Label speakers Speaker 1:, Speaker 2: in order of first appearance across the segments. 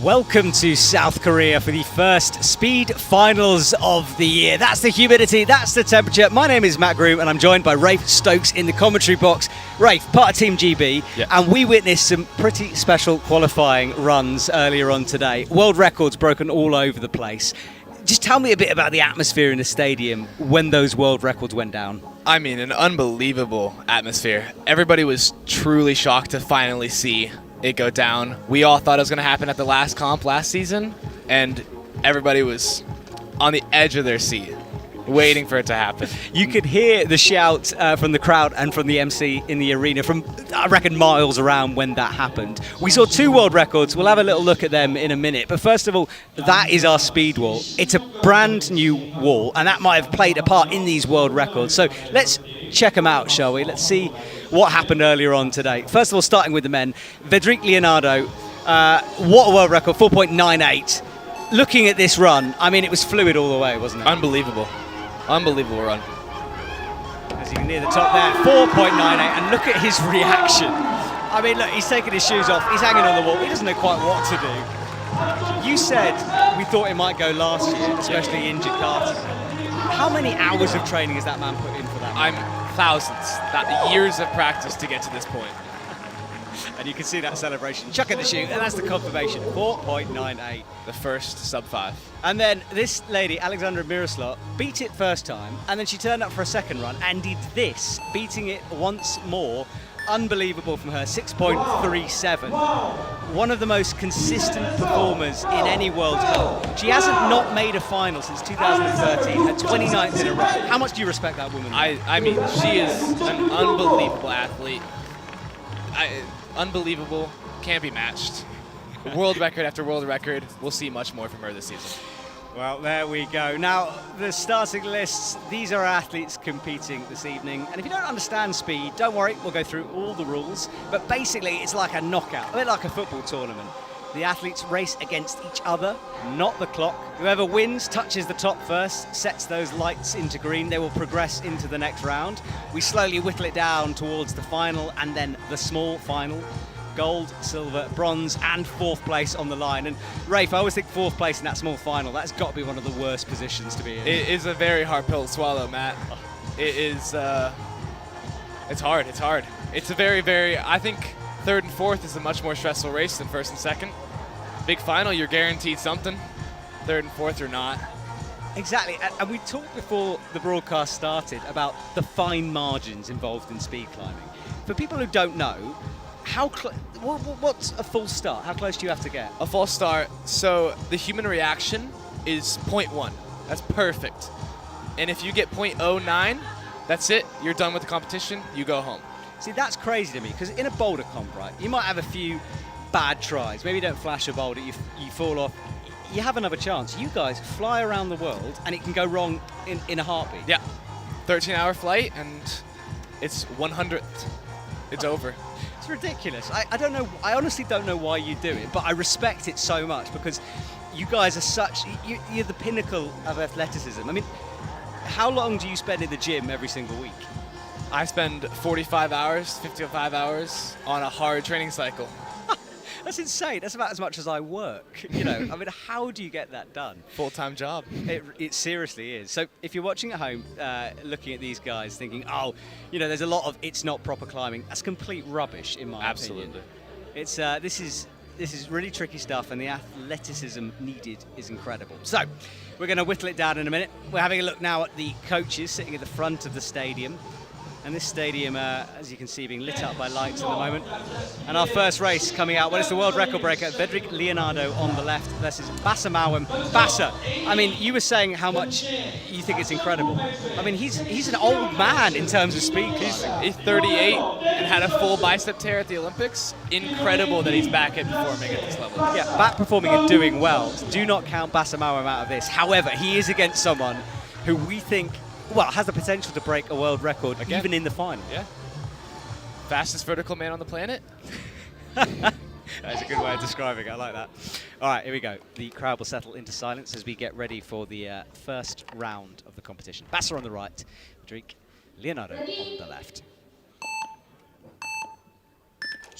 Speaker 1: Welcome to South Korea for the first speed finals of the year. That's the humidity, that's the temperature. My name is Matt Groom and I'm joined by Rafe Stokes in the commentary box. Rafe, part of Team GB, and we witnessed some pretty special qualifying runs earlier on today. World records broken all over the place. Just tell me a bit about the atmosphere in the stadium when those world records went down.
Speaker 2: I mean, an unbelievable atmosphere. Everybody was truly shocked to finally see it go down. We all thought it was going to happen at the last comp last season, and everybody was on the edge of their seat, waiting for it to happen.
Speaker 1: You could hear the shout from the crowd and from the MC in the arena from, I reckon, miles around when that happened. We saw two world records. We'll have a little look at them in a minute. But first of all, that is our speed wall. It's a brand new wall, and that might have played a part in these world records. So let's check them out, shall we? Let's see what happened earlier on today. First of all, starting with the men, Vedrik Leonardo, what a world record, 4.98. Looking at this run, I mean, it was fluid all the way, wasn't it?
Speaker 2: Unbelievable. Unbelievable run.
Speaker 1: As you can hear the top there, 4.98, and look at his reaction. I mean, look, he's taking his shoes off, he's hanging on the wall, he doesn't know quite what to do. You said we thought it might go last year, especially in Jakarta. How many hours of training has that man put in for that?
Speaker 2: Thousands. Years of practice to get to this point.
Speaker 1: And you can see that celebration. Chuck at the shoe, and that's the confirmation, 4.98.
Speaker 2: The first sub-5.
Speaker 1: And then this lady, Alexandra Miroslav, beat it first time, and then she turned up for a second run and did this, beating it once more. Unbelievable from her, 6.37. One of the most consistent performers in any World Cup. She hasn't not made a final since 2013, her 29th in a row. How much do you respect that woman?
Speaker 2: I mean, she is an unbelievable athlete. Unbelievable, can't be matched. World record after world record. We'll see much more from her this season.
Speaker 1: Well, there we go. Now, the starting lists, these are athletes competing this evening. And if you don't understand speed, don't worry, we'll go through all the rules. But basically, it's like a knockout, a bit like a football tournament. The athletes race against each other, not the clock. Whoever wins touches the top first, sets those lights into green. They will progress into the next round. We slowly whittle it down towards the final and then the small final. Gold, silver, bronze, and fourth place on the line. And Rafe, I always think fourth place in that small final, that's got to be one of the worst positions to be in.
Speaker 2: It is a very hard pill to swallow, Matt. It is, it's hard, it's hard. It's a very, I think third and fourth is a much more stressful race than first and second. Big final, you're guaranteed something. Third and fourth, you're not.
Speaker 1: Exactly, and we talked before the broadcast started about the fine margins involved in speed climbing. For people who don't know, what's a full start? How close do you have to get?
Speaker 2: A full start, so the human reaction is 0.1. That's perfect. And if you get 0.09, that's it. You're done with the competition. You go home.
Speaker 1: See, that's crazy to me, because in a boulder comp, right, you might have a few bad tries. Maybe you don't flash a boulder, you fall off. You have another chance. You guys fly around the world, and it can go wrong in a heartbeat.
Speaker 2: Yeah. 13-hour flight, and it's 100th. It's over.
Speaker 1: It's ridiculous. I don't know. I honestly don't know why you do it, but I respect it so much because you guys are you're the pinnacle of athleticism. I mean, how long do you spend in the gym every single week?
Speaker 2: I spend 55 hours, 55 hours on a hard training cycle.
Speaker 1: That's insane. That's about as much as I work. You know, I mean, how do you get that done?
Speaker 2: Full-time job.
Speaker 1: It seriously is. So if you're watching at home, looking at these guys thinking, oh, you know, there's a lot of it's not proper climbing, that's complete rubbish in my opinion. It's this is really tricky stuff, and the athleticism needed is incredible. So we're going to whittle it down in a minute. We're having a look now at the coaches sitting at the front of the stadium. And this stadium, as you can see, being lit up by lights at the moment. And our first race coming out, well, it's the world record breaker, Vedrik Leonardo on the left versus Bassa Mawem. Bassa, I mean, you were saying how much you think it's incredible. I mean, he's an old man in terms of speed.
Speaker 2: He's 38 and had a full bicep tear at the Olympics. Incredible that he's back at performing at this level.
Speaker 1: Yeah, back performing and doing well. Do not count Bassa Mawem out of this. However, he is against someone who we think, well, has the potential to break a world record even in the final.
Speaker 2: Yeah. Fastest vertical man on the planet.
Speaker 1: That's a good way of describing it. I like that. All right, here we go. The crowd will settle into silence as we get ready for the first round of the competition. Bassa on the right, Vedrik Leonardo on the left.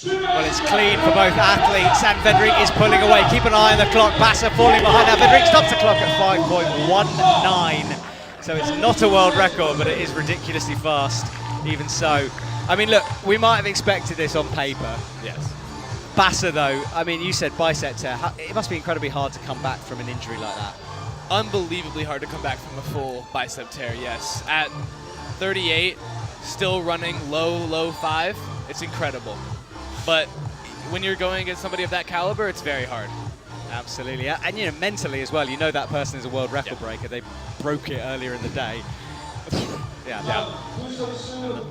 Speaker 1: Well, it's clean for both athletes, and Vedrik is pulling away. Keep an eye on the clock. Bassa falling behind. Now Vedrik stops the clock at 5.19. So it's not a world record, but it is ridiculously fast, even so. I mean, look, we might have expected this on paper.
Speaker 2: Yes.
Speaker 1: Bassa, though, I mean, you said bicep tear. It must be incredibly hard to come back from an injury like that.
Speaker 2: Unbelievably hard to come back from a full bicep tear, yes. At 38, still running low 5, it's incredible. But when you're going against somebody of that caliber, it's very hard.
Speaker 1: Absolutely, and you know, mentally as well, you know that person is a world record breaker. They broke it earlier in the day. Yeah.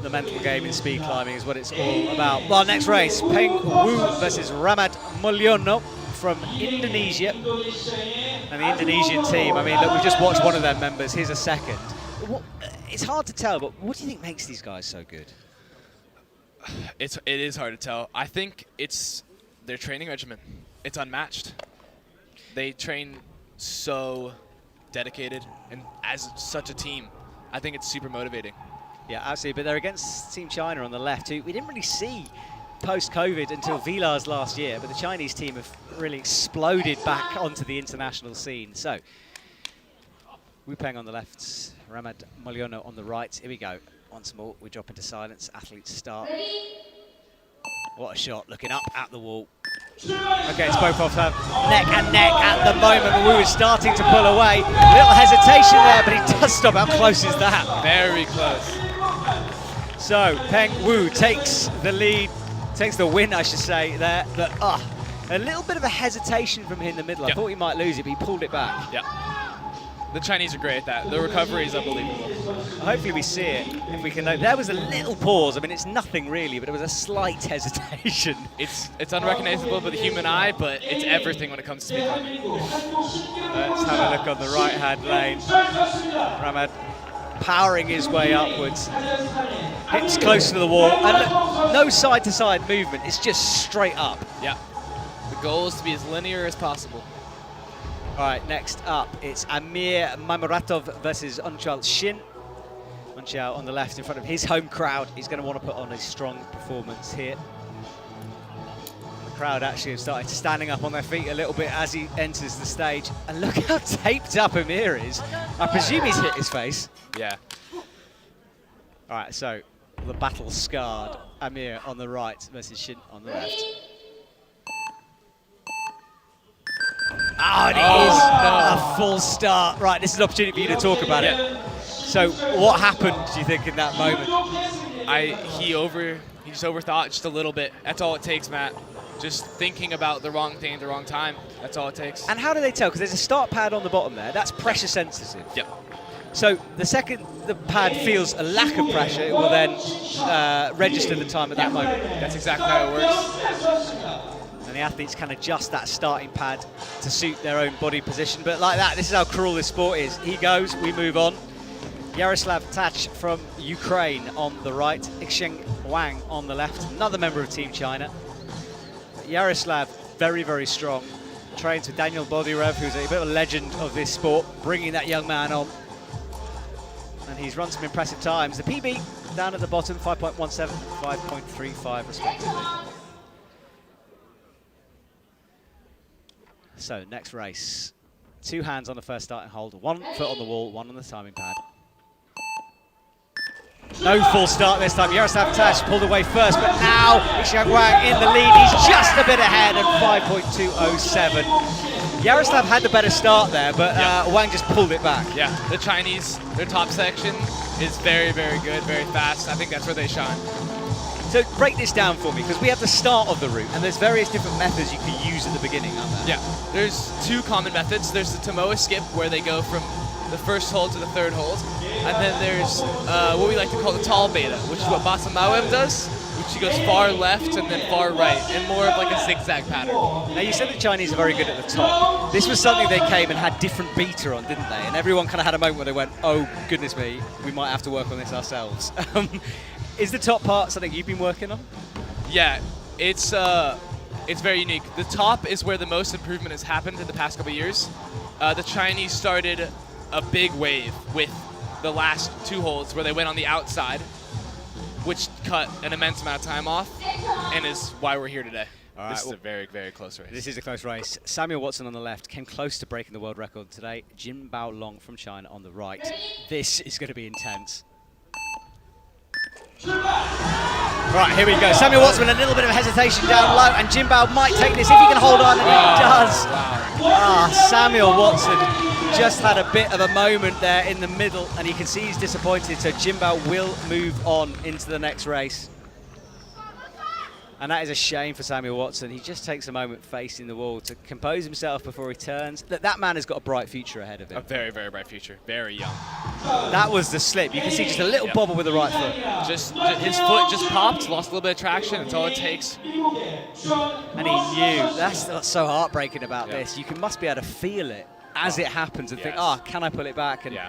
Speaker 1: The mental game in speed climbing is what it's all about. Well, next race, Peng Wu versus Ramat Mulyono from Indonesia. And the Indonesian team, I mean, look, we've just watched one of their members. Here's a second. It's hard to tell, but what do you think makes these guys so good?
Speaker 2: It is hard to tell. I think it's their training regimen. It's unmatched. They train so dedicated and as such a team. I think it's super motivating.
Speaker 1: Yeah, absolutely. But they're against Team China on the left, who we didn't really see post-COVID until Vilars last year. But the Chinese team have really exploded back onto the international scene. So, Wu Peng on the left, Ramat Mulyono on the right. Here we go. Once more, we drop into silence. Athletes start. What a shot, looking up at the wall. Okay, it's both off neck and neck at the moment, but Wu is starting to pull away. A little hesitation there, but he does stop. How close is that?
Speaker 2: Very close.
Speaker 1: So, Peng Wu takes the lead, takes the win, I should say, there. But, a little bit of a hesitation from him in the middle. I thought he might lose it, but he pulled it back.
Speaker 2: Yeah. The Chinese are great at that. The recovery is unbelievable.
Speaker 1: Hopefully we see it, if we can know. There was a little pause. I mean, it's nothing really, but it was a slight hesitation.
Speaker 2: It's unrecognizable by the human eye, but it's everything when it comes to speed climbing.
Speaker 1: Let's have a look on the right-hand lane. Ramat powering his way upwards. Hits close to the wall. And look, no side-to-side movement. It's just straight up.
Speaker 2: Yeah. The goal is to be as linear as possible.
Speaker 1: All right, next up, it's Amir Maimuratov versus Onchal Shin. Onchal on the left in front of his home crowd. He's going to want to put on a strong performance here. The crowd actually have started standing up on their feet a little bit as he enters the stage. And look how taped up Amir is. I presume he's hit his face.
Speaker 2: Yeah.
Speaker 1: All right, so the battle-scarred Amir on the right versus Shin on the left. Oh, and it is a full start. Right, this is an opportunity for you to talk about it. So, what happened, do you think, in that moment?
Speaker 2: He just overthought just a little bit. That's all it takes, Matt. Just thinking about the wrong thing at the wrong time. That's all it takes.
Speaker 1: And how do they tell? Because there's a start pad on the bottom there. That's pressure sensitive.
Speaker 2: Yep.
Speaker 1: So, the second the pad feels a lack of pressure, it will then register the time at that moment.
Speaker 2: That's exactly how it works.
Speaker 1: And the athletes can adjust that starting pad to suit their own body position. But like that, this is how cruel this sport is. He goes, we move on. Yaroslav Tach from Ukraine on the right. Ixcheng Wang on the left, another member of Team China. But Yaroslav, very, very strong. Trains with Daniel Bodyrev, who's a bit of a legend of this sport, bringing that young man on. And he's run some impressive times. The PB down at the bottom, 5.17, 5.35 respectively. So, next race. 2 hands on the first starting hold, 1 foot on the wall, 1 on the timing pad. No full start this time. Yaroslav Tach pulled away first, but now Ixcheng Wang in the lead. He's just a bit ahead at 5.207. Yaroslav had the better start there, but Wang just pulled it back.
Speaker 2: Yeah, the Chinese, their top section is very, very good, very fast. I think that's where they shine.
Speaker 1: So break this down for me, because we have the start of the route, and there's various different methods you can use at the beginning, aren't there?
Speaker 2: Yeah, there's 2 common methods. There's the Tomoe skip, where they go from the first hold to the third hold. And then there's what we like to call the tall beta, which is what Bassa Mawem does, which he goes far left and then far right, and more of like a zigzag pattern.
Speaker 1: Now, you said the Chinese are very good at the top. This was something they came and had different beta on, didn't they? And everyone kind of had a moment where they went, oh, goodness me, we might have to work on this ourselves. Is the top part something you've been working on?
Speaker 2: Yeah, it's very unique. The top is where the most improvement has happened in the past couple of years. The Chinese started a big wave with the last 2 holds where they went on the outside, which cut an immense amount of time off and is why we're here today.
Speaker 1: All
Speaker 2: This
Speaker 1: right,
Speaker 2: is a very, very close race.
Speaker 1: This is a close race. Samuel Watson on the left came close to breaking the world record today. Jin Bao Long from China on the right. This is going to be intense. Right, here we go. Samuel Watson with a little bit of hesitation down low, and Jin Bao might take this if he can hold on, and he does. Wow. Samuel Watson just had a bit of a moment there in the middle, and you can see he's disappointed, so Jin Bao will move on into the next race. And that is a shame for Samuel Watson. He just takes a moment facing the wall to compose himself before he turns. That man has got a bright future ahead of him.
Speaker 2: A very, very bright future. Very young.
Speaker 1: That was the slip. You can see just a little bobble with the right foot.
Speaker 2: Just his foot just popped, lost a little bit of traction. That's all it takes.
Speaker 1: And he knew. That's what's so heartbreaking about this. You must be able to feel it as it happens and think, can I pull it back? And it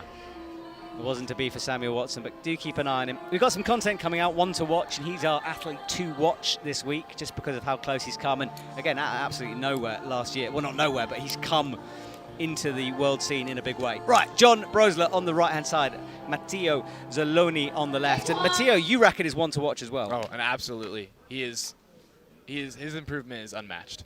Speaker 1: wasn't to be for Samuel Watson, but do keep an eye on him. We've got some content coming out, one to watch, and he's our athlete to watch this week just because of how close he's come. And again, out of absolutely nowhere last year. Well, not nowhere, but he's come into the world scene in a big way. Right, John Brosler on the right-hand side, Matteo Zaloni on the left. And Matteo, you reckon is one to watch as well?
Speaker 2: Oh, and absolutely. His improvement is unmatched.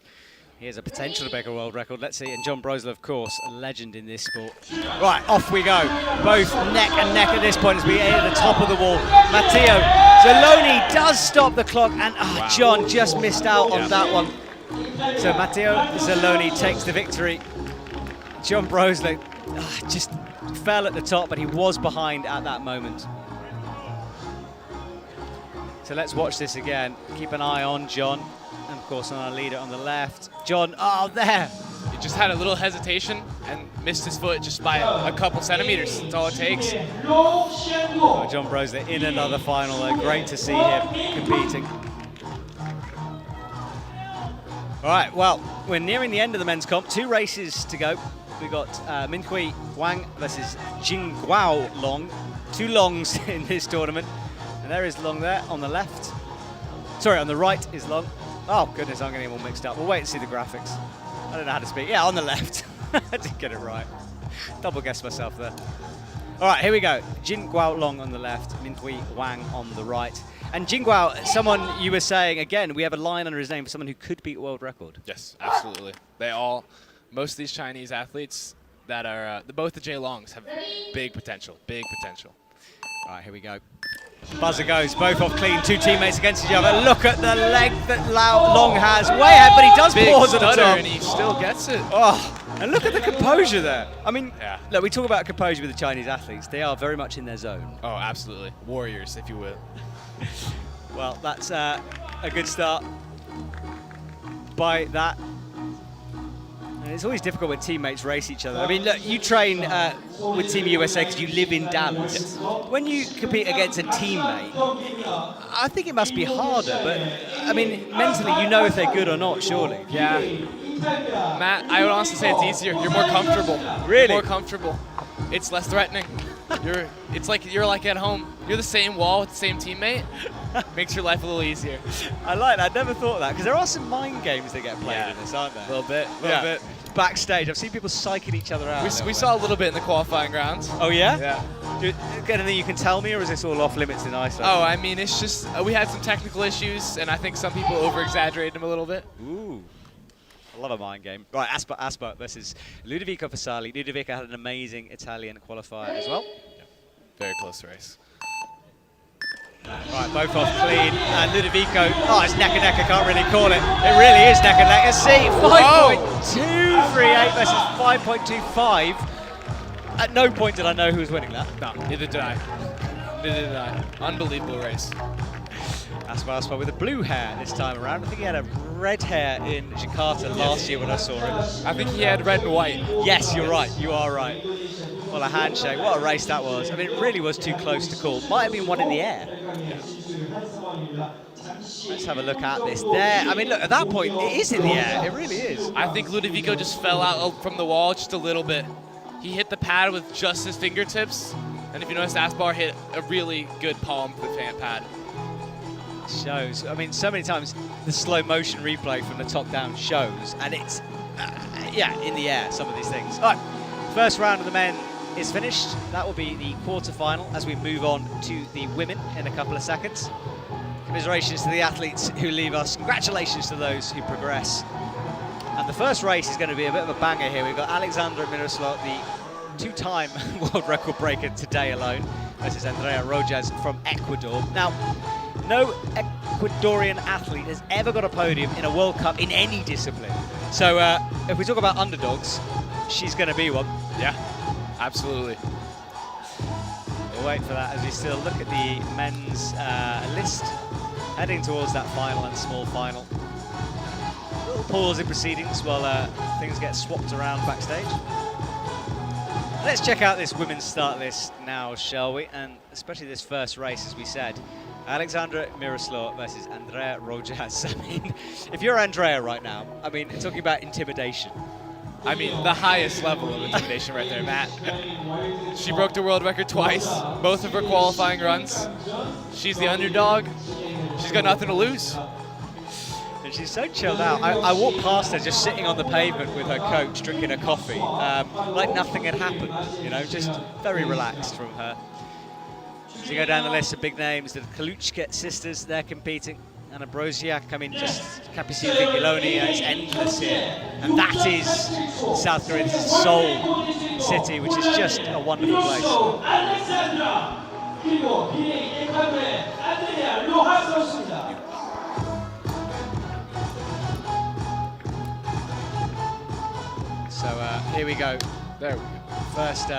Speaker 1: He has a potential to break a world record. Let's see. And John Brosler, of course, a legend in this sport. Right, off we go. Both neck and neck at this point as we aim at the top of the wall. Matteo Zaloni does stop the clock, and John just missed out on that one. So Matteo Zaloni takes the victory. John Brosler just fell at the top, but he was behind at that moment. So let's watch this again. Keep an eye on John. And of course on our leader on the left. John, there.
Speaker 2: He just had a little hesitation and missed his foot just by a couple centimeters. That's all it takes.
Speaker 1: Oh, John Brosler in another final. Great to see him competing. All right, well, we're nearing the end of the men's comp. 2 races to go. We've got Minhui Wang versus Jingguao Long. 2 longs in this tournament. And there is Long there on the left. Sorry, on the right is Long. Oh, goodness, I'm getting them all mixed up. We'll wait and see the graphics. I don't know how to speak. Yeah, on the left. I didn't get it right. Double guessed myself there. All right, here we go. Jin Guao Long on the left, Minhui Wang on the right. And Jin Guao, someone you were saying, again, we have a line under his name for someone who could beat world record.
Speaker 2: Yes, absolutely. Most of these Chinese athletes that are, both the J Longs have big potential, big potential.
Speaker 1: All right, here we go. Buzzer goes, both off clean, 2 teammates against each other. Look at the length that Long has, way ahead, but he does pause at the top.
Speaker 2: And he still gets it.
Speaker 1: Oh, and look at the composure there. I mean, look, we talk about composure with the Chinese athletes. They are very much in their zone.
Speaker 2: Oh, absolutely. Warriors, if you will.
Speaker 1: Well, that's a good start by that. And it's always difficult when teammates race each other. I mean, look, you train with Team USA because you live in Dallas. When you compete against a teammate, I think it must be harder, but I mean, mentally, you know if they're good or not, surely.
Speaker 2: Yeah. Matt, I would honestly say it's easier. You're more comfortable.
Speaker 1: Really?
Speaker 2: More comfortable. It's less threatening. It's like you're like at home. You're the same wall with the same teammate. Makes your life a little easier.
Speaker 1: I like that. I never thought of that because there are some mind games that get played in this, aren't there?
Speaker 2: A little bit. A little bit.
Speaker 1: Backstage, I've seen people psyching each other out.
Speaker 2: We saw a little bit in the qualifying rounds.
Speaker 1: Oh yeah?
Speaker 2: Yeah.
Speaker 1: Anything you can tell me, or is this all off limits in Iceland?
Speaker 2: Oh, I mean, it's just we had some technical issues, and I think some people over-exaggerated them a little bit.
Speaker 1: Ooh. I love a mind game. Right, Aspa versus Ludovico Fasali. Ludovico had an amazing Italian qualifier as well.
Speaker 2: Yeah. Very close race.
Speaker 1: Right, both off clean. And Ludovico, it's neck and neck. I can't really call it. It really is neck and neck. Let's see, 5.238 versus 5.25. At no point did I know who was winning that.
Speaker 2: No, neither did I. Neither did I. Unbelievable race.
Speaker 1: Aspa with the blue hair this time around. I think he had a red hair in Jakarta last year when I saw him.
Speaker 2: I think he had red and white.
Speaker 1: Yes, you're right. You are right. Well, a handshake. What a race that was. I mean, it really was too close to call. Might have been one in the air. Let's have a look at this there. I mean, look, at that point, it is in the air. It really is.
Speaker 2: I think Ludovico just fell out from the wall just a little bit. He hit the pad with just his fingertips. And if you notice, Aspar hit a really good palm to the fan pad.
Speaker 1: Shows. I mean, so many times the slow motion replay from the top down shows, and it's, in the air, some of these things. All right, first round of the men is finished. That will be the quarter-final as we move on to the women in a couple of seconds. Commiserations to the athletes who leave us. Congratulations to those who progress. And the first race is going to be a bit of a banger here. We've got Alexandra Miroslav, the two-time world record breaker today alone, versus Andrea Rojas from Ecuador. Now, no Ecuadorian athlete has ever got a podium in a World Cup in any discipline. So if we talk about underdogs, she's going to be one.
Speaker 2: Yeah, absolutely.
Speaker 1: We'll wait for that as we still look at the men's list, heading towards that final and small final. A little pause in proceedings while things get swapped around backstage. Let's check out this women's start list now, shall we? And especially this first race, as we said. Alexandra Miroslav versus Andrea Rojas. I mean, if you're Andrea right now, I mean, talking about intimidation.
Speaker 2: I mean, the highest level of intimidation right there, Matt. She broke the world record twice, both of her qualifying runs. She's the underdog. She's got nothing to lose.
Speaker 1: And she's so chilled out. I walked past her just sitting on the pavement with her coach, drinking a coffee, like nothing had happened, you know, just very relaxed from her. So you go down the list of big names, the Kaluchka sisters, they're competing. Anna Broziak, I mean, just Capucine Vigiloni, it's endless here. And that is South Korea's Seoul city, which is just a wonderful place. So here we go.
Speaker 2: There we go.
Speaker 1: First,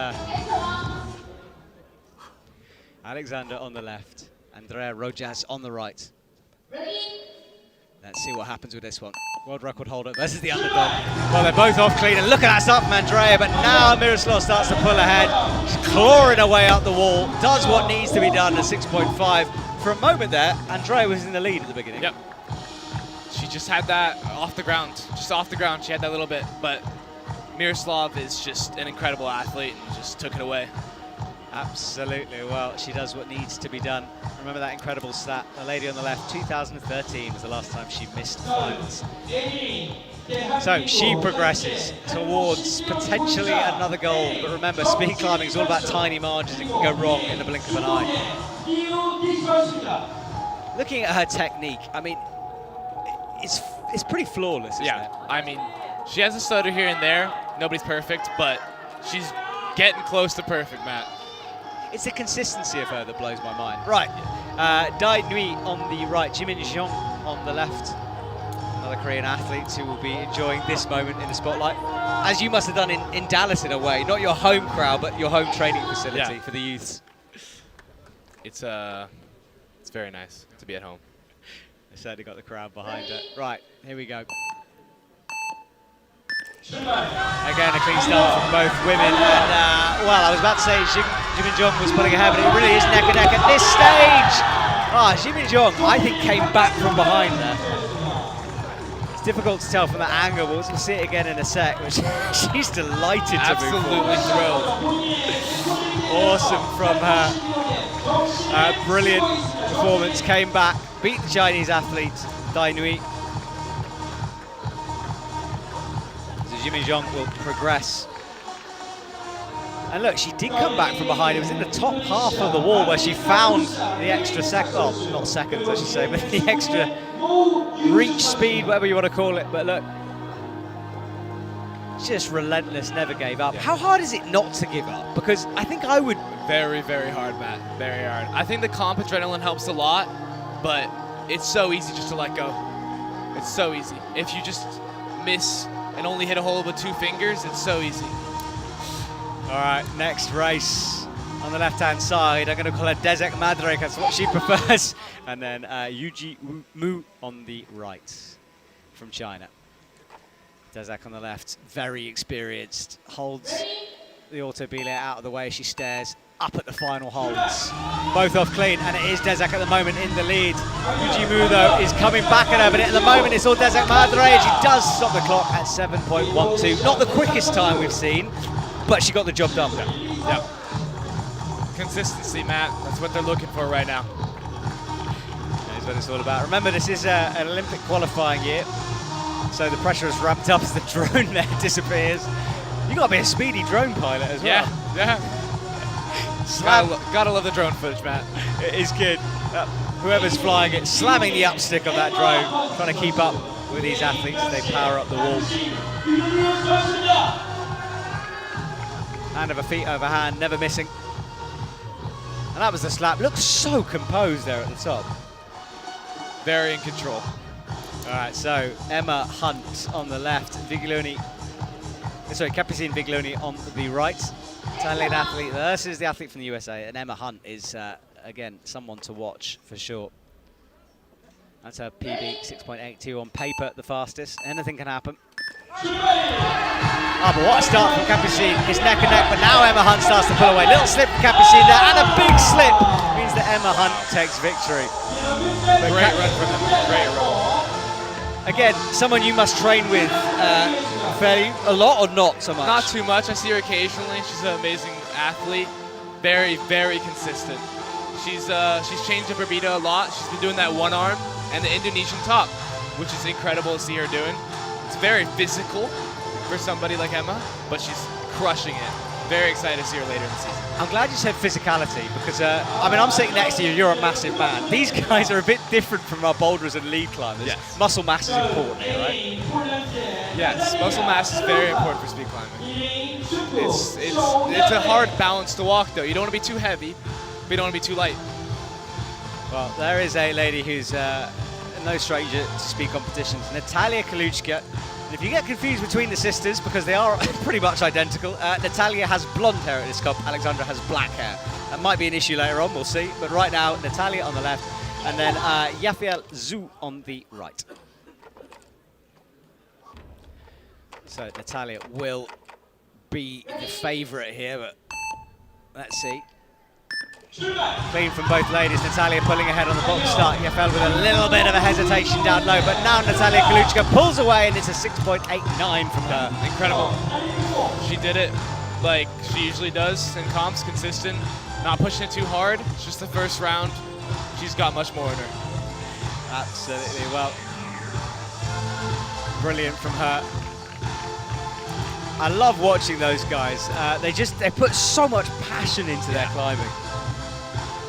Speaker 1: Alexander on the left, Andrea Rojas on the right. Let's see what happens with this one. World record holder versus the underdog. Well, they're both off clean, and look at that start from Andrea, but now Miroslav starts to pull ahead. She's clawing her way up the wall, does what needs to be done at 6.5. For a moment there, Andrea was in the lead at the beginning.
Speaker 2: Yep. She just had that off the ground, she had that little bit, but Miroslav is just an incredible athlete and just took it away.
Speaker 1: Absolutely. Well, she does what needs to be done. Remember that incredible stat, the lady on the left, 2013 was the last time she missed finals. So she progresses towards potentially another goal. But remember, speed climbing is all about tiny margins. It can go wrong in the blink of an eye. Looking at her technique, I mean, it's pretty flawless, isn't it?
Speaker 2: I mean, she has a stutter here and there. Nobody's perfect, but she's getting close to perfect, Matt.
Speaker 1: It's the consistency of her that blows my mind. Right, Dai Nui on the right, Jimin Jeong on the left. Another Korean athlete who will be enjoying this moment in the spotlight. As you must have done in Dallas in a way, not your home crowd, but your home training facility for the youths.
Speaker 2: It's very nice to be at home.
Speaker 1: They certainly got the crowd behind her. Right, here we go. Again, a clean start from both women. And, well, I was about to say Jimin Jeong was pulling ahead, but it really is neck and neck at this stage. Jimin Jeong, I think, came back from behind there. It's difficult to tell from that angle, but we'll see it again in a sec. But she's delighted to move forward.
Speaker 2: Absolutely thrilled.
Speaker 1: Awesome from her. Brilliant performance. Came back, beat the Chinese athlete, Dai Nui. Jimin Jeong will progress. And look, she did come back from behind. It was in the top half of the wall where she found the extra not seconds, I should say, but the extra reach speed, whatever you want to call it. But look, just relentless, never gave up. Yeah. How hard is it not to give up? Because I think I would.
Speaker 2: Very, very hard, Matt. Very hard. I think the comp adrenaline helps a lot, but it's so easy just to let go. It's so easy. If you just miss and only hit a hole with 2 fingers, it's so easy.
Speaker 1: All right, next race on the left-hand side. I'm going to call her Desek Madrek, that's what she prefers. And then Yuji Mu on the right from China. Desek on the left, very experienced. Holds the auto belay out of the way. She stares up at the final holds. Both off clean, and it is Desek at the moment in the lead. Yuji Mu, though, is coming back at her, but at the moment it's all Desek Madre, and she does stop the clock at 7.12. Not the quickest time we've seen, but she got the job done.
Speaker 2: Yeah. Consistency, Matt. That's what they're looking for right now.
Speaker 1: That's what it's all about. Remember, this is an Olympic qualifying year, so the pressure is ramped up as the drone there disappears. You got to be a speedy drone pilot as well.
Speaker 2: Yeah. Gotta love the drone footage, Matt.
Speaker 1: It is good. Whoever's flying it, slamming the upstick of that drone, trying to keep up with these athletes as they power up the wall. Hand over feet over hand, never missing. And that was the slap. Looks so composed there at the top.
Speaker 2: Very in control.
Speaker 1: All right, so Emma Hunt on the left, Capucine Viglione on the right. Italian athlete versus the athlete from the USA, and Emma Hunt is, again, someone to watch for sure. That's her PB 6.82 on paper, the fastest. Anything can happen. Oh, but what a start from Capucine. It's neck and neck, but now Emma Hunt starts to pull away. Little slip from Capucine there, and a big slip means that Emma Hunt takes victory.
Speaker 2: Great run from them. Great run.
Speaker 1: Again, someone you must train with fairly a lot or not so much?
Speaker 2: Not too much. I see her occasionally. She's an amazing athlete. Very, very consistent. She's changed up her beat a lot. She's been doing that one arm and the Indonesian top, which is incredible to see her doing. It's very physical for somebody like Emma, but she's crushing it. Very excited to see her later in the season.
Speaker 1: I'm glad you said physicality because, I'm sitting next to you, you're a massive man. These guys are a bit different from our boulders and lead climbers.
Speaker 2: Yes.
Speaker 1: Muscle mass is important here, right?
Speaker 2: Yes, muscle mass is very important for speed climbing. It's a hard balance to walk, though. You don't want to be too heavy, but you don't want to be too light.
Speaker 1: Well, there is a lady who's no stranger to speed competitions, Natalia Kaluchka. And if you get confused between the sisters, because they are pretty much identical, Natalia has blonde hair at this comp, Alexandra has black hair. That might be an issue later on, we'll see. But right now, Natalia on the left, and then Yafiel Zhu on the right. So Natalia will be the favourite here, but let's see. Clean from both ladies. Natalia pulling ahead on the box start. Yafiel with a little bit of a hesitation down low, but now Natalia Kaluchka pulls away, and it's a 6.89 from her.
Speaker 2: Incredible. She did it like she usually does in comps, consistent, not pushing it too hard. It's just the first round. She's got much more in her.
Speaker 1: Absolutely. Well, brilliant from her. I love watching those guys. They put so much passion into their climbing.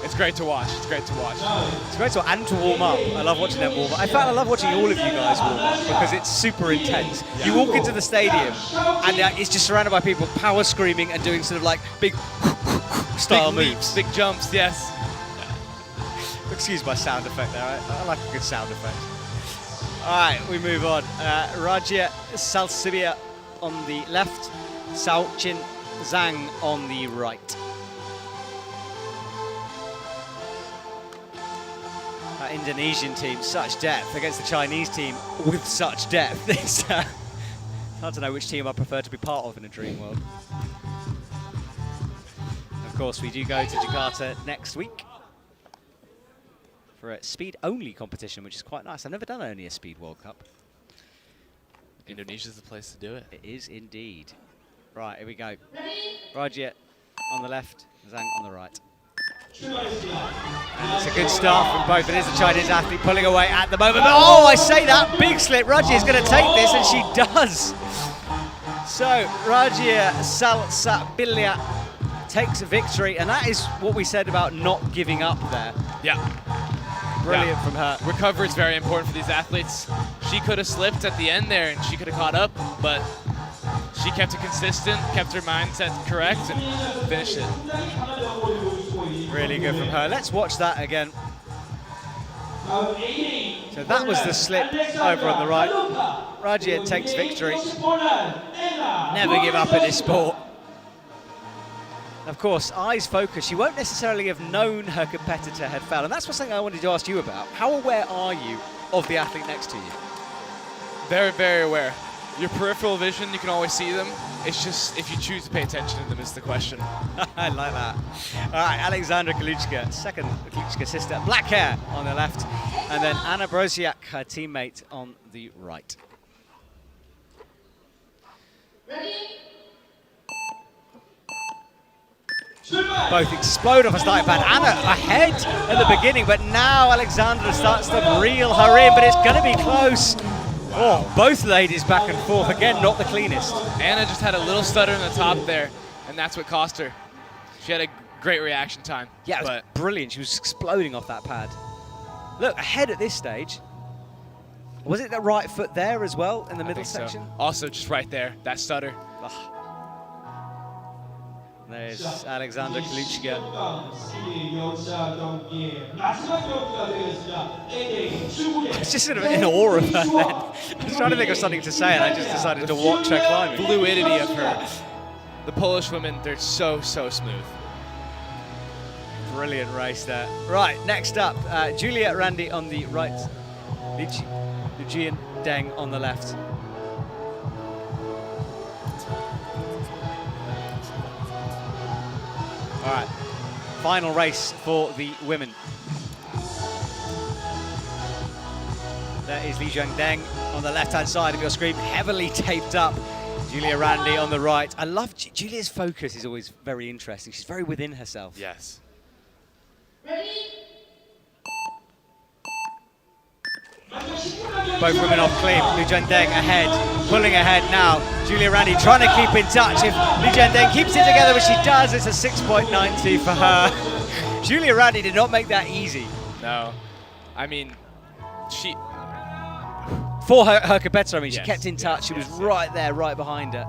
Speaker 2: It's great to watch. It's great to watch.
Speaker 1: It's great to warm up. I love watching them warm up. In fact, I love watching all of you guys warm up because it's super intense. Yeah. You walk into the stadium and it's just surrounded by people power screaming and doing sort of like big style
Speaker 2: big
Speaker 1: moves.
Speaker 2: Leaps, big jumps, yes.
Speaker 1: Excuse my sound effect there. I like a good sound effect. All right, we move on. Rajia Salsibia on the left, Sao Chin Zhang on the right. That Indonesian team, such depth against the Chinese team with such depth. It's hard to know which team I prefer to be part of in a dream world. Of course, we do go to Jakarta next week for a speed-only competition, which is quite nice. I've never done only a Speed World Cup.
Speaker 2: Indonesia's the place to do it.
Speaker 1: It is indeed. Right, here we go. Rajia on the left, Zhang on the right. And it's a good start from both. It is the Chinese athlete pulling away at the moment. But, oh, I say that, big slip. Rajia is going to take this, and she does. So Rajia Salsabilia takes a victory, and that is what we said about not giving up there.
Speaker 2: Yeah.
Speaker 1: Brilliant from her.
Speaker 2: Recovery is very important for these athletes. She could have slipped at the end there, and she could have caught up, but she kept it consistent, kept her mindset correct, and finished it.
Speaker 1: Really good from her. Let's watch that again. So that was the slip over on the right. Rajia takes victory. Never give up in this sport. Of course, eyes focused. She won't necessarily have known her competitor had fell, and that's something I wanted to ask you about. How aware are you of the athlete next to you?
Speaker 2: Very, very aware. Your peripheral vision, you can always see them. It's just if you choose to pay attention to them is the question.
Speaker 1: I like that. All right, Alexandra Kaluchka, second Kaluchka sister, black hair on the left, and then Anna Brosiak, her teammate, on the right.
Speaker 3: Ready?
Speaker 1: Both explode off a starting pad. Anna ahead at the beginning, but now Alexandra starts to reel her in, but it's going to be close. Oh, both ladies back and forth. Again, not the cleanest.
Speaker 2: Anna just had a little stutter in the top there, and that's what cost her. She had a great reaction time.
Speaker 1: Yeah, it was brilliant. She was exploding off that pad. Look, ahead at this stage. Was it the right foot there as well in the middle section?
Speaker 2: So. Also just right there, that stutter.
Speaker 1: Ugh. There's Alexander Kaluchka. It's just sort of in awe of her then. I was trying to think of something to say and I just decided to watch her climbing.
Speaker 2: Fluidity of her. The Polish women, they're so smooth.
Speaker 1: Brilliant race there. Right, next up, Julia Randy on the right. Lujian Deng on the left. All right, final race for the women. There is Li Jiandeng on the left-hand side of your screen, heavily taped up. Julia Randy on the right. I love Julia's focus is always very interesting. She's very within herself.
Speaker 2: Yes.
Speaker 3: Ready?
Speaker 1: Both women off clean. Li Jiandeng ahead, pulling ahead now. Julia Randy trying to keep in touch. If Li Jiandeng keeps it together, which she does, it's a 6.90 for her. Julia Randy did not make that easy.
Speaker 2: No. I mean, she...
Speaker 1: For her competitor, I mean,
Speaker 2: yes,
Speaker 1: she kept in touch. She was right there, right behind her.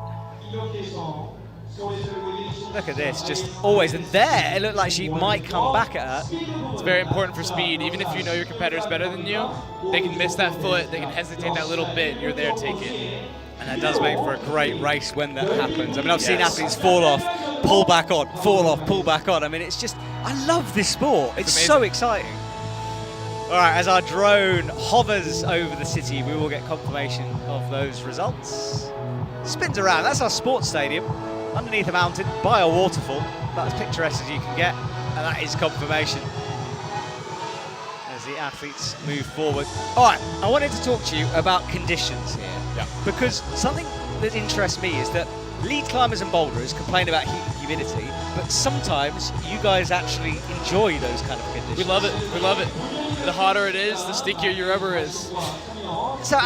Speaker 1: Look at this, just always. And there, it looked like she might come back at her.
Speaker 2: It's very important for speed. Even if you know your competitor's better than you, they can miss that foot, they can hesitate that little bit, you're there to take it.
Speaker 1: And that does make for a great race when that happens. I mean, I've seen athletes fall off, pull back on, fall off, pull back on. I mean, it's just, I love this sport. It's so exciting. All right, as our drone hovers over the city, we will get confirmation of those results. Spins around, that's our sports stadium. Underneath a mountain, by a waterfall. That's picturesque as you can get, and that is confirmation. As the athletes move forward. All right, I wanted to talk to you about conditions here.
Speaker 2: Yeah.
Speaker 1: Because something that interests me is that lead climbers and boulderers complain about heat and humidity, but sometimes you guys actually enjoy those kind of conditions.
Speaker 2: We love it, we love it. The hotter it is, the stickier your rubber is.
Speaker 1: So,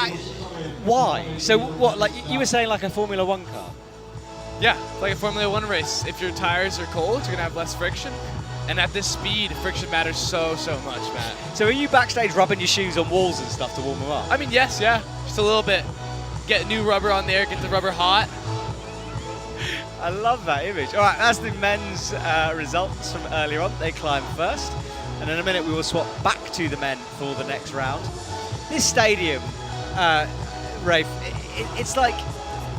Speaker 1: why? So what, like you were saying like a Formula One car?
Speaker 2: Yeah, like a Formula One race. If your tires are cold, you're gonna have less friction. And at this speed, friction matters so much, Matt.
Speaker 1: So are you backstage rubbing your shoes on walls and stuff to warm them up?
Speaker 2: I mean, yes, yeah, just a little bit. Get new rubber on there, get the rubber hot.
Speaker 1: I love that image. All right, that's the men's results from earlier on. They climbed first. And in a minute, we will swap back to the men for the next round. This stadium, Rafe, it's like,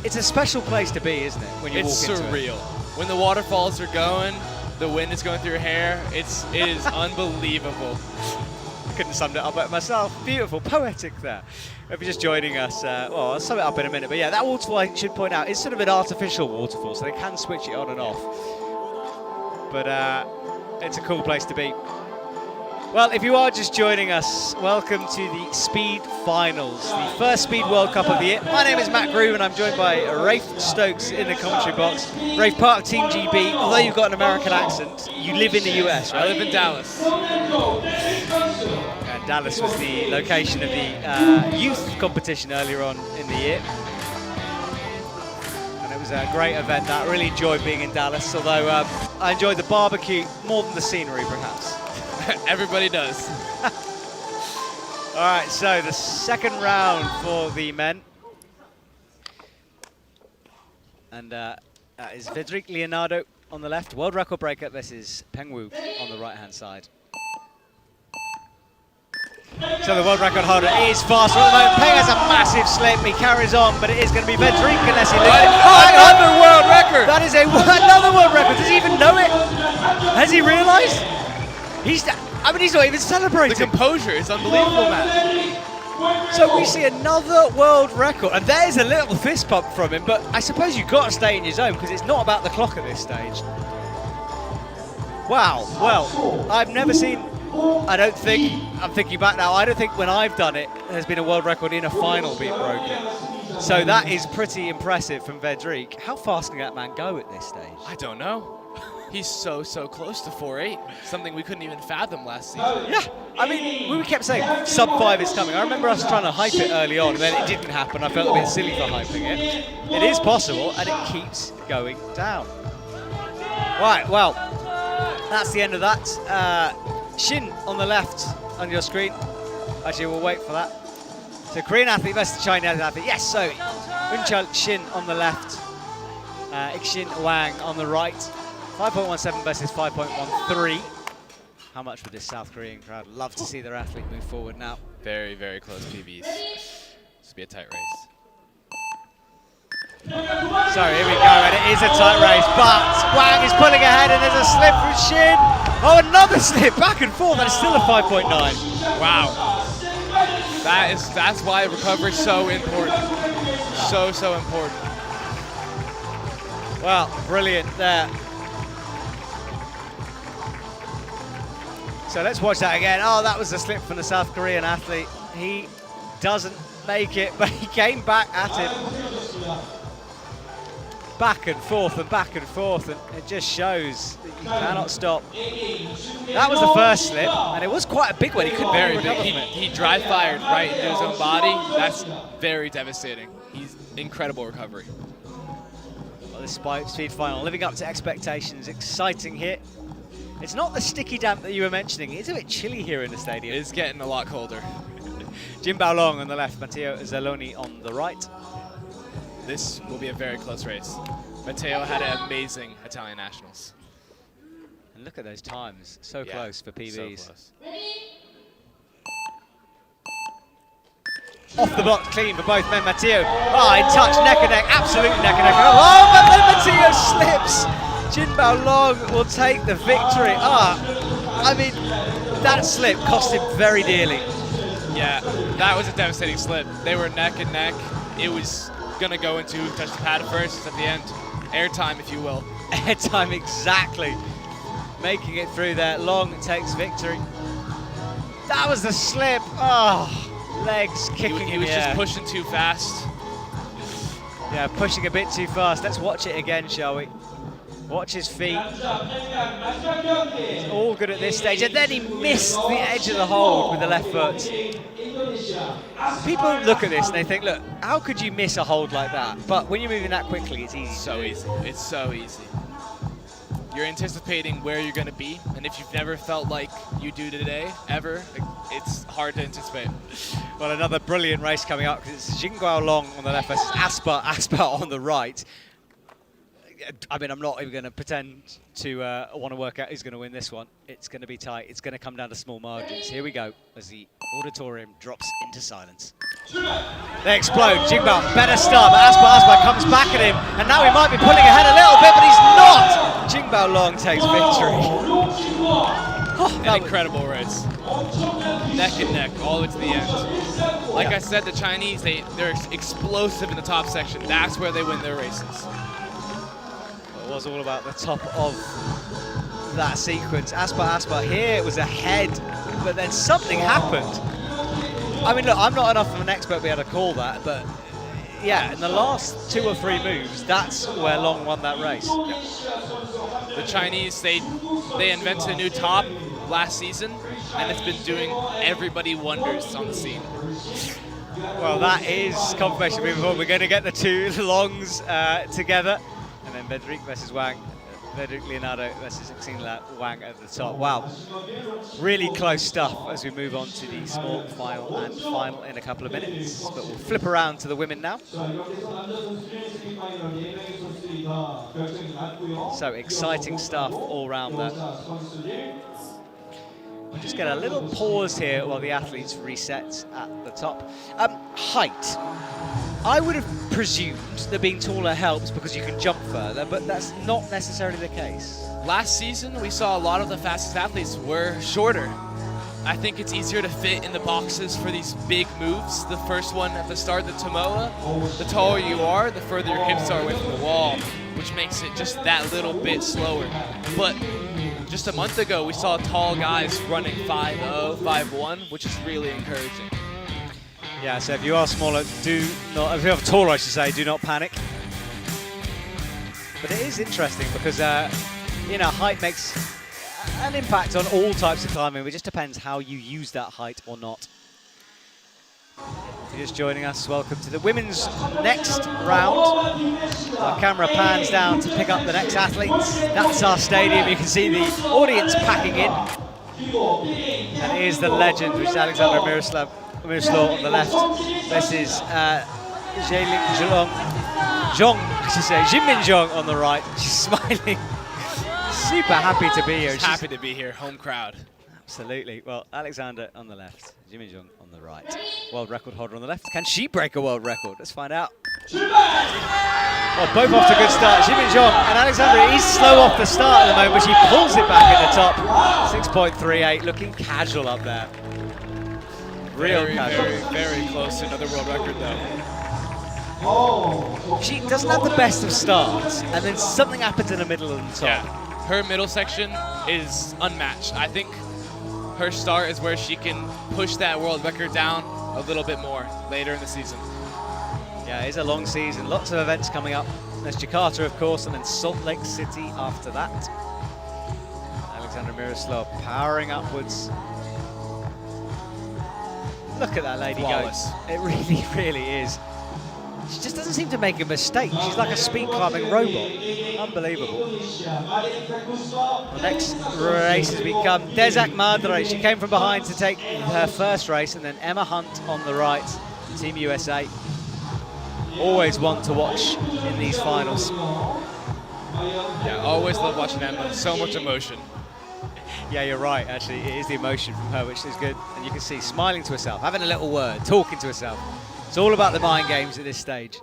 Speaker 1: it's a special place to be, isn't it, when you walk into it?
Speaker 2: It's surreal. When the waterfalls are going, the wind is going through your hair, it is unbelievable.
Speaker 1: I couldn't sum it up better myself. Beautiful, poetic there. If you're just joining us, well, I'll sum it up in a minute. But yeah, that waterfall, I should point out, is sort of an artificial waterfall, so they can switch it on and off. But it's a cool place to be. Well, if you are just joining us, welcome to the Speed Finals, the first Speed World Cup of the year. My name is Matt Groove and I'm joined by Rafe Stokes in the commentary box. Rafe, part of Team GB, although you've got an American accent, you live in the US, right?
Speaker 2: I live in Dallas.
Speaker 1: And Dallas was the location of the youth competition earlier on in the year. And it was a great event. I really enjoyed being in Dallas, although I enjoyed the barbecue more than the scenery, perhaps.
Speaker 2: Everybody does.
Speaker 1: All right, so the second round for the men. And that is Federic Leonardo on the left, world record breaker versus Peng Wu on the right-hand side. So the world record holder is faster at the moment. Peng has a massive slip, he carries on, but it is going to be Federic unless he loses.
Speaker 2: Another world record!
Speaker 1: That is another world record. Does he even know it? Has he realised? He's not even celebrating.
Speaker 2: The composure is unbelievable, man.
Speaker 1: So we see another world record, and there's a little fist pump from him, but I suppose you've got to stay in your zone because it's not about the clock at this stage. Wow, well, I've never seen, I'm thinking back now, I don't think when I've done it, there's been a world record in a final being broken. So that is pretty impressive from Federic. How fast can that man go at this stage?
Speaker 2: I don't know. He's so close to 4.8, something we couldn't even fathom last season.
Speaker 1: Yeah, I mean, we kept saying sub 5 is coming. I remember us trying to hype it early on, and then it didn't happen. I felt a bit silly for hyping it. It is possible, and it keeps going down. Right, well, that's the end of that. Shin on the left on your screen. Actually, we'll wait for that. So Korean athlete versus Chinese athlete. Yes, so Unchul Shin on the left, Ixin Wang on the right. 5.17 versus 5.13. How much would this South Korean crowd love to see their athlete move forward now?
Speaker 2: Very close PBs. This will be a tight race.
Speaker 1: Sorry, here we go, and it is a tight race, but Wang is pulling ahead, and there's a slip from Shin. Oh, another slip, back and forth, and it's still a 5.9.
Speaker 2: Wow. That's why recovery is so important. So important.
Speaker 1: Well, brilliant there. So let's watch that again. Oh, that was a slip from the South Korean athlete. He doesn't make it, but he came back at him. Back and forth, and it just shows that you cannot stop. That was the first slip, and it was quite a big one. He couldn't recover from it.
Speaker 2: He drive fired right into his own body. That's very devastating. He's incredible recovery.
Speaker 1: Well, this speed final, living up to expectations, exciting here. It's not the sticky damp that you were mentioning. It's a bit chilly here in the stadium.
Speaker 2: It's getting a lot colder.
Speaker 1: Jin Baolong on the left, Matteo Zaloni on the right.
Speaker 2: This will be a very close race. Matteo had an amazing Italian Nationals.
Speaker 1: And look at those times. So close for PBs.
Speaker 2: So close.
Speaker 1: Off the block clean for both men. Matteo, in touch, neck and neck, absolutely neck and neck. Oh, but then Matteo slips. Jin Baolong will take the victory. I mean, that slip cost him very dearly.
Speaker 2: Yeah, that was a devastating slip. They were neck and neck. It was gonna go into touch the pad first at the end. Airtime, if you will.
Speaker 1: Airtime, exactly. Making it through there. Long takes victory. That was the slip. Legs kicking.
Speaker 2: He was just pushing too fast.
Speaker 1: Yeah, pushing a bit too fast. Let's watch it again, shall we? Watch his feet. He's all good at this stage. And then he missed the edge of the hold with the left foot. People look at this and they think, look, how could you miss a hold like that? But when you're moving that quickly, it's easy.
Speaker 2: So easy. It's so easy. You're anticipating where you're going to be, and if you've never felt like you do today, ever, it's hard to anticipate.
Speaker 1: Well, another brilliant race coming up, because it's Jin Long on the left versus Aspa on the right. I mean, I'm not even going to pretend to want to work out who's going to win this one. It's going to be tight. It's going to come down to small margins. Here we go as the auditorium drops into silence. They explode. Jingbao, better start, but Aspa comes back at him, and now he might be pulling ahead a little bit, but he's not! Jingbao Long takes victory.
Speaker 2: An incredible race. Neck and neck, all the way to the end. Like I said, the Chinese, they're explosive in the top section. That's where they win their races.
Speaker 1: It was all about the top of that sequence. Aspa here was ahead, but then something happened. I mean, look, I'm not enough of an expert to be able to call that, but yeah, in the last 2 or 3 moves, that's where Long won that race.
Speaker 2: The Chinese, they invented a new top last season, and it's been doing everybody wonders on the scene.
Speaker 1: Well, that is confirmation moving forward. We're going to get the 2 Longs together, and then Vedrik versus Wang. Vedrik Leonardo versus Xingla Wang at the top. Wow, really close stuff as we move on to the small final and final in a couple of minutes. But we'll flip around to the women now. So exciting stuff all round there. We'll just get a little pause here while the athletes reset at the top. Height. I would have presumed that being taller helps because you can jump further, but that's not necessarily the case.
Speaker 2: Last season, we saw a lot of the fastest athletes were shorter. I think it's easier to fit in the boxes for these big moves. The first one at the start, the Tomoa, the taller you are, the further your hips are away from the wall, which makes it just that little bit slower. But just a month ago, we saw tall guys running 5.0, 5.1, which is really encouraging.
Speaker 1: Yeah, so if you are smaller, if you are taller, I should say, do not panic. But it is interesting because height makes an impact on all types of climbing. It just depends how you use that height or not. If you're just joining us, welcome to the women's next round. Our camera pans down to pick up the next athletes. That's our stadium. You can see the audience packing in. And here's the legend, which is Alexandra Miroslav on the left. This is Jinmin Jong on the right. She's smiling. Super happy to be here.
Speaker 2: She's happy to be here, home crowd.
Speaker 1: Absolutely. Well, Alexander on the left, Jinmin Jong on the right. World record holder on the left. Can she break a world record? Let's find out. Well, both off to a good start. Jinmin Jong and Alexandra is slow off the start at the moment, but she pulls it back at the top. 6.38, looking casual up there. Real casual.
Speaker 2: Very close to another world record, though.
Speaker 1: She doesn't have the best of starts, and then something happens in the middle and the top.
Speaker 2: Yeah. Her middle section is unmatched. I think her start is where she can push that world record down a little bit more later in the season.
Speaker 1: Yeah, it's a long season. Lots of events coming up. There's Jakarta, of course, and then Salt Lake City after that. Alexandra Miroslav powering upwards. Look at that lady go. It really, really is. She just doesn't seem to make a mistake. She's like a speed climbing robot. Unbelievable. The next race has become Desak Madre. She came from behind to take her first race, and then Emma Hunt on the right, Team USA. Always one to watch in these finals.
Speaker 2: Yeah, always love watching Emma. So much emotion.
Speaker 1: Yeah, you're right, actually. It is the emotion from her, which is good. And you can see smiling to herself, having a little word, talking to herself. It's all about the mind games at this stage.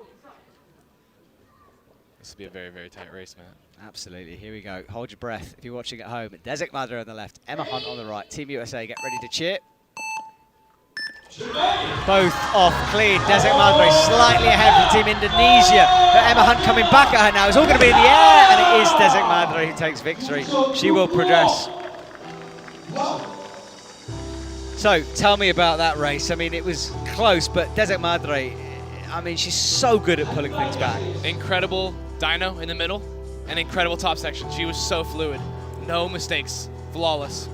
Speaker 2: This will be a very tight race, man.
Speaker 1: Absolutely. Here we go. Hold your breath if you're watching at home. Desak Madre on the left, Emma Hunt on the right. Team USA, get ready to cheer. Both off clean. Desak Madre slightly ahead for Team Indonesia. But Emma Hunt coming back at her now. It's all going to be in the air, and it is Desak Madre who takes victory. She will progress. So, tell me about that race. I mean, it was close, but Desak Madre, I mean, she's so good at pulling things back.
Speaker 2: Incredible dyno in the middle, and incredible top section. She was so fluid. No mistakes. Flawless.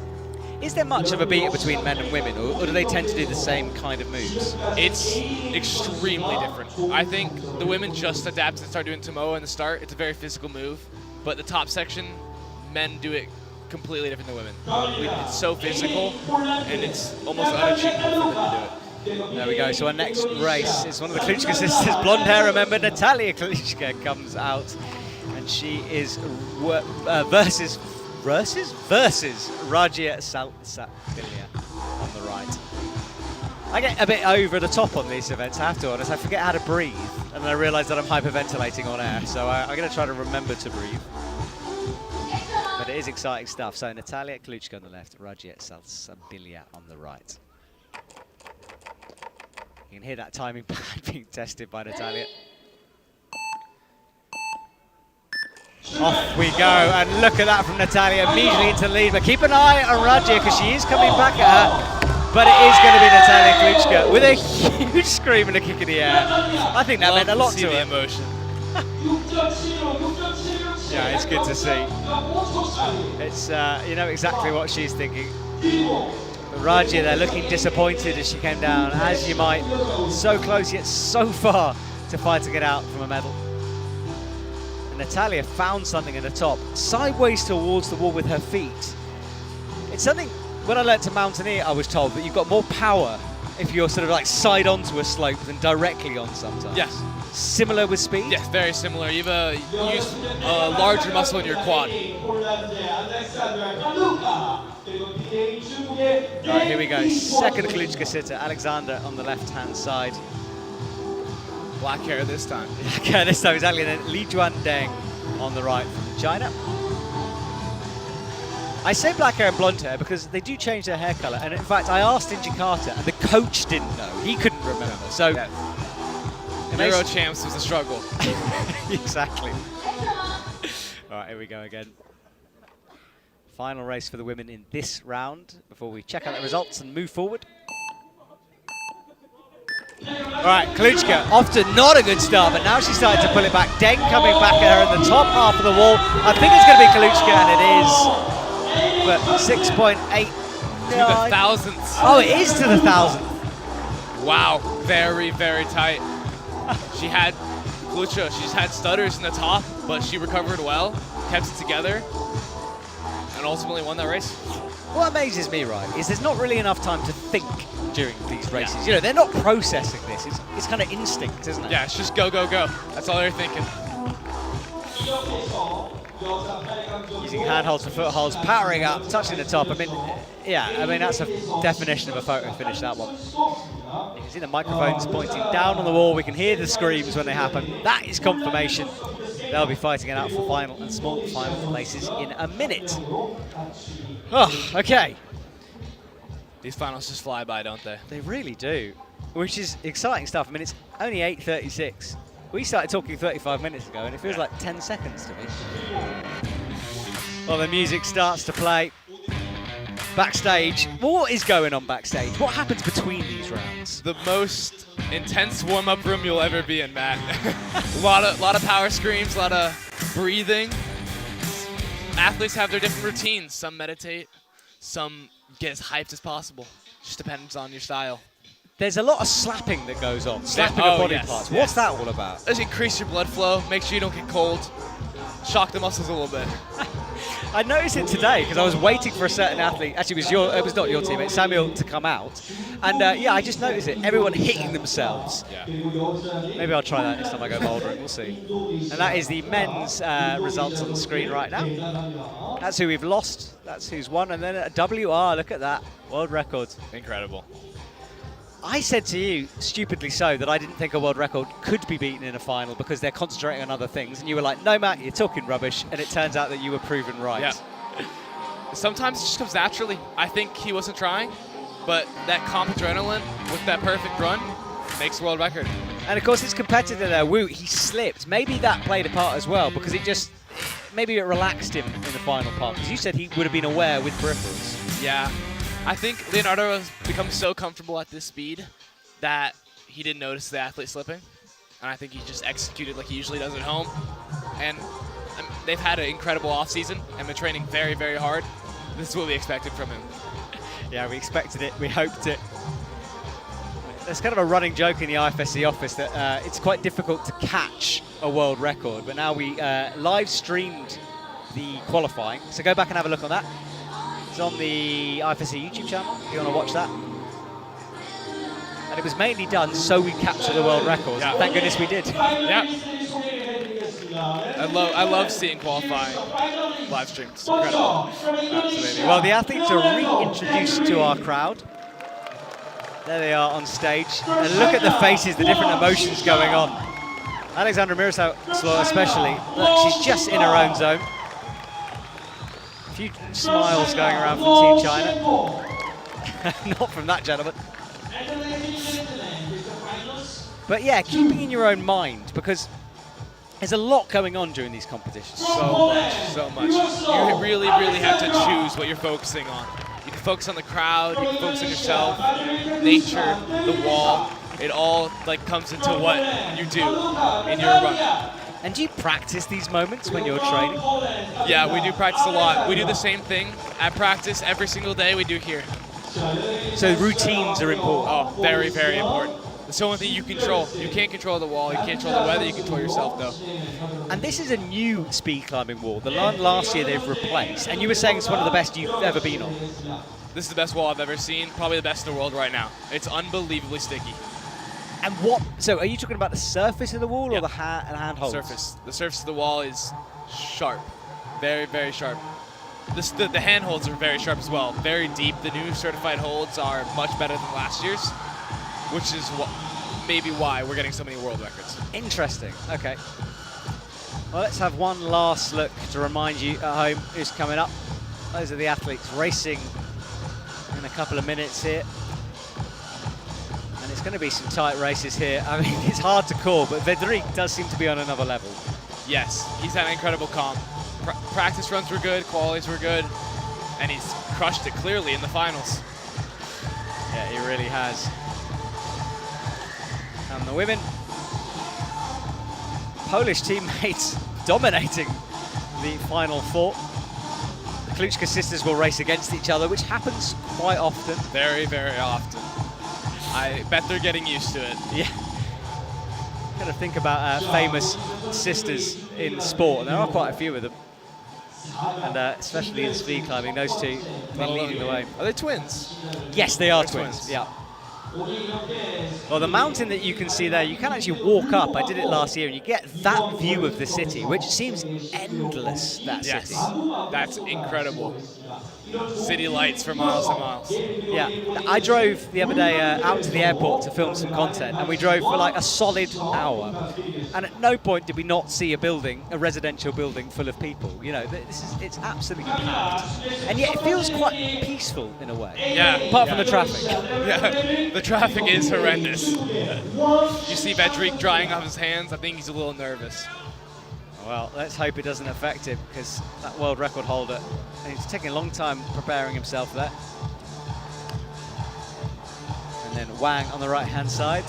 Speaker 1: Is there much of a beat between men and women, or do they tend to do the same kind of moves?
Speaker 2: It's extremely different. I think the women just adapt and start doing Tomoa in the start. It's a very physical move, but the top section, men do it completely different than women. It's so physical, and it's almost unachievable for them to do it.
Speaker 1: There we go. So our next race is one of the Kluchka sisters. Blonde hair, remember, Natalia Kluchka comes out, and she is versus Rajia Salsabilia on the right. I get a bit over the top on these events, I have to be honest. I forget how to breathe, and then I realise that I'm hyperventilating on air, so I'm going to try to remember to breathe. But it is exciting stuff. So Natalia Kluchka on the left, Rajia Salsabilia on the right. You can hear that timing pad being tested by Natalia. Off we go, and look at that from Natalia, immediately into the lead. But keep an eye on Rajia, because she is coming back at her. But it is going to be Natalia Kluchka with a huge scream and a kick in the air. I think that meant a lot to her.
Speaker 2: Emotion.
Speaker 1: Yeah, it's good to see. It's you know exactly what she's thinking. But Rajia there looking disappointed as she came down, as you might. So close yet so far to fight to get out from a medal. And Natalia found something at the top, sideways towards the wall with her feet. It's something, when I learnt to mountaineer, I was told that you've got more power if you're sort of like side onto a slope than directly on sometimes.
Speaker 2: Yes.
Speaker 1: Similar with speed?
Speaker 2: Yes, very similar. You've used a larger muscle in your quad.
Speaker 1: Right, here we go. Second Kluchka sitter, Alexander on the left-hand side.
Speaker 2: Black hair this time.
Speaker 1: Black hair this time, exactly. And then Li Juandeng on the right from China. I say black hair and blonde hair because they do change their hair colour. And in fact, I asked in Jakarta, and the coach didn't know. He couldn't remember. So,
Speaker 2: yes. Euro champs was a struggle.
Speaker 1: Exactly. All right, here we go again. Final race for the women in this round before we check out the results and move forward. All right, Kaluchka off to not a good start, but now she's starting to pull it back. Deng coming back at her in the top half of the wall. I think it's going to be Kaluchka, and it is. But 6.8.
Speaker 2: To the thousandths.
Speaker 1: Oh, it is to the thousandth.
Speaker 2: Wow, very, very tight. She had Kaluchka, she's had stutters in the top, but she recovered well, kept it together, and ultimately won that race.
Speaker 1: What amazes me, right, is there's not really enough time to think during these races. Yeah. You know, they're not processing this. It's kind of instinct, isn't it?
Speaker 2: Yeah, it's just go, go, go. That's all they're thinking.
Speaker 1: Using handholds for footholds, powering up, touching the top. I mean, that's a definition of a photo finish, that one. You can see the microphones pointing down on the wall. We can hear the screams when they happen. That is confirmation. They'll be fighting it out for final and small final places in a minute. Oh, okay.
Speaker 2: These finals just fly by, don't they?
Speaker 1: They really do, which is exciting stuff. I mean, it's only 8:36. We started talking 35 minutes ago, and it feels like 10 seconds to me. Well, the music starts to play. Backstage, what is going on backstage? What happens between these rounds?
Speaker 2: The most intense warm-up room you'll ever be in, Matt. a lot of power screams, a lot of breathing. Athletes have their different routines. Some meditate, some get as hyped as possible. Just depends on your style.
Speaker 1: There's a lot of slapping that goes on, slapping of body parts. What's that all about?
Speaker 2: Just increase your blood flow, make sure you don't get cold, shock the muscles a little bit.
Speaker 1: I noticed it today because I was waiting for a certain athlete. Actually, it was not your teammate, Samuel, to come out. And I just noticed it. Everyone hitting themselves.
Speaker 2: Yeah.
Speaker 1: Maybe I'll try that next time I go Boulder, and we'll see. And that is the men's results on the screen right now. That's who we've lost. That's who's won. And then a WR, look at that. World record.
Speaker 2: Incredible.
Speaker 1: I said to you, stupidly so, that I didn't think a world record could be beaten in a final because they're concentrating on other things. And you were like, no, Matt, you're talking rubbish. And it turns out that you were proven right.
Speaker 2: Yeah. Sometimes it just comes naturally. I think he wasn't trying, but that comp adrenaline with that perfect run makes the world record.
Speaker 1: And of course, his competitor there, Wu, he slipped. Maybe that played a part as well because maybe it relaxed him in the final part. Because you said he would have been aware with peripherals.
Speaker 2: Yeah. I think Leonardo has become so comfortable at this speed that he didn't notice the athlete slipping. And I think he just executed like he usually does at home. And they've had an incredible offseason and been training very, very hard. This is what we expected from him.
Speaker 1: Yeah, we expected it. We hoped it. There's kind of a running joke in the IFSC office that it's quite difficult to catch a world record. But now we live streamed the qualifying. So go back and have a look on that. It's on the IFSC YouTube channel, if you want to watch that. And it was mainly done so we capture the world records. Yeah. Thank goodness we did.
Speaker 2: Yeah. I love seeing qualifying live streams. It's incredible.
Speaker 1: Absolutely. Well, the athletes are reintroduced to our crowd. There they are on stage. And look at the faces, the different emotions going on. Alexandra Miroslav especially. Look, she's just in her own zone. A few smiles going around from Team China. Not from that gentleman. But yeah, keeping in your own mind, because there's a lot going on during these competitions.
Speaker 2: So much. You really, really have to choose what you're focusing on. You can focus on the crowd, you can focus on yourself, nature, the wall. It all comes into what you do in your run.
Speaker 1: And do you practice these moments when you're training?
Speaker 2: Yeah, we do practice a lot. We do the same thing at practice every single day we do here.
Speaker 1: So routines are important.
Speaker 2: Oh, very, very important. It's the only thing you control. You can't control the wall, you can't control the weather, you control yourself though.
Speaker 1: And this is a new speed climbing wall. The one last year they've replaced. And you were saying it's one of the best you've ever been on.
Speaker 2: This is the best wall I've ever seen, probably the best in the world right now. It's unbelievably sticky.
Speaker 1: And so are you talking about the surface of the wall or the handholds?
Speaker 2: Surface. The surface of the wall is sharp. Very, very sharp. The handholds are very sharp as well. Very deep. The new certified holds are much better than last year's, which is maybe why we're getting so many world records.
Speaker 1: Interesting. Okay. Well, let's have one last look to remind you at home who's coming up. Those are the athletes racing in a couple of minutes here. And it's going to be some tight races here. I mean, it's hard to call, but Vedrik does seem to be on another level.
Speaker 2: Yes, he's had an incredible comp. Practice runs were good, qualities were good, and he's crushed it clearly in the finals.
Speaker 1: Yeah, he really has. And the women, Polish teammates dominating the final four. The Kluczka sisters will race against each other, which happens quite often.
Speaker 2: Very, very often. I bet they're getting used to it.
Speaker 1: Yeah. Kind of think about famous sisters in sport, and there are quite a few of them. And especially in speed climbing, those two leading the way.
Speaker 2: Are they twins?
Speaker 1: Yes, they are
Speaker 2: They're
Speaker 1: twins. Yeah. Well, the mountain that you can see there, you can actually walk up. I did it last year, and you get that view of the city, which seems endless, that city.
Speaker 2: That's incredible. City lights for miles and miles.
Speaker 1: Yeah, I drove the other day out to the airport to film some content, and we drove for like a solid hour. And at no point did we not see a building, a residential building full of people. You know, it's absolutely packed. And yet it feels quite peaceful in a way.
Speaker 2: Yeah.
Speaker 1: Apart from the traffic.
Speaker 2: Yeah, the traffic is horrendous. You see Vedrik drying off his hands. I think he's a little nervous.
Speaker 1: Well, let's hope it doesn't affect him, because that world record holder, he's taking a long time preparing himself there. And then Wang on the right-hand side.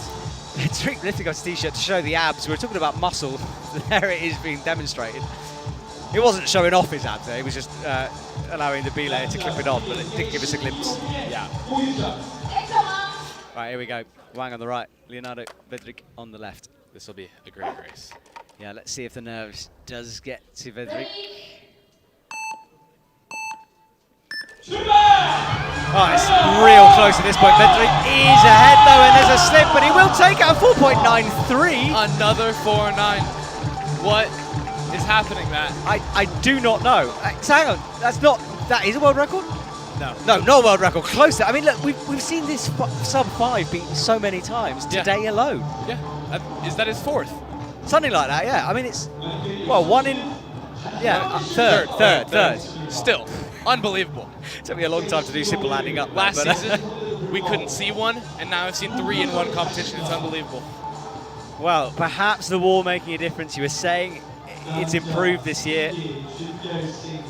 Speaker 1: Vedrik lifting off his t-shirt to show the abs. We were talking about muscle. There it is being demonstrated. He wasn't showing off his abs there. He was just allowing the B-layer to clip it on, but it did give us a glimpse. Yeah. Right, here we go. Wang on the right, Leonardo Vedrik on the left.
Speaker 2: This will be a great race.
Speaker 1: Yeah, let's see if the nerves does get to Vedrik. Oh, it's real close at this point. Vedrik is ahead though, and there's a slip, but he will take it at 4.93.
Speaker 2: Another 4.9. What is happening, Matt?
Speaker 1: I do not know. Hang on, that is a world record?
Speaker 2: No.
Speaker 1: No, not a world record. Closer. I mean, look, we've seen this sub 5 beat so many times today alone.
Speaker 2: Yeah. Is that his fourth?
Speaker 1: Something like that, yeah. I mean, it's, well, one in, third.
Speaker 2: Still, unbelievable.
Speaker 1: It took me a long time to do simple landing up.
Speaker 2: Last season, we couldn't see one, and now I've seen 3 in one competition. It's unbelievable.
Speaker 1: Well, perhaps the wall making a difference. You were saying it's improved this year.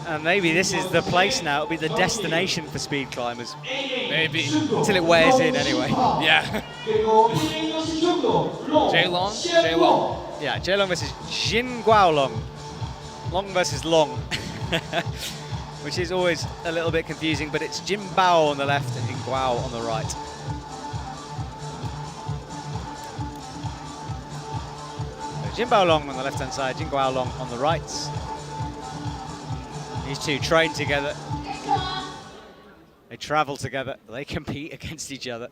Speaker 1: And maybe this is the place now. It'll be the destination for speed climbers.
Speaker 2: Maybe.
Speaker 1: Until it wears in, anyway.
Speaker 2: Yeah. Jae-Long?
Speaker 1: Yeah, Jae-Long versus Jin Guaolong. Long versus Long. Which is always a little bit confusing, but it's Jin Bao on the left and Jin Guao on the right. So Jin Bao Long on the left-hand side, Jin Guao Long on the right. These two train together. They travel together. They compete against each other.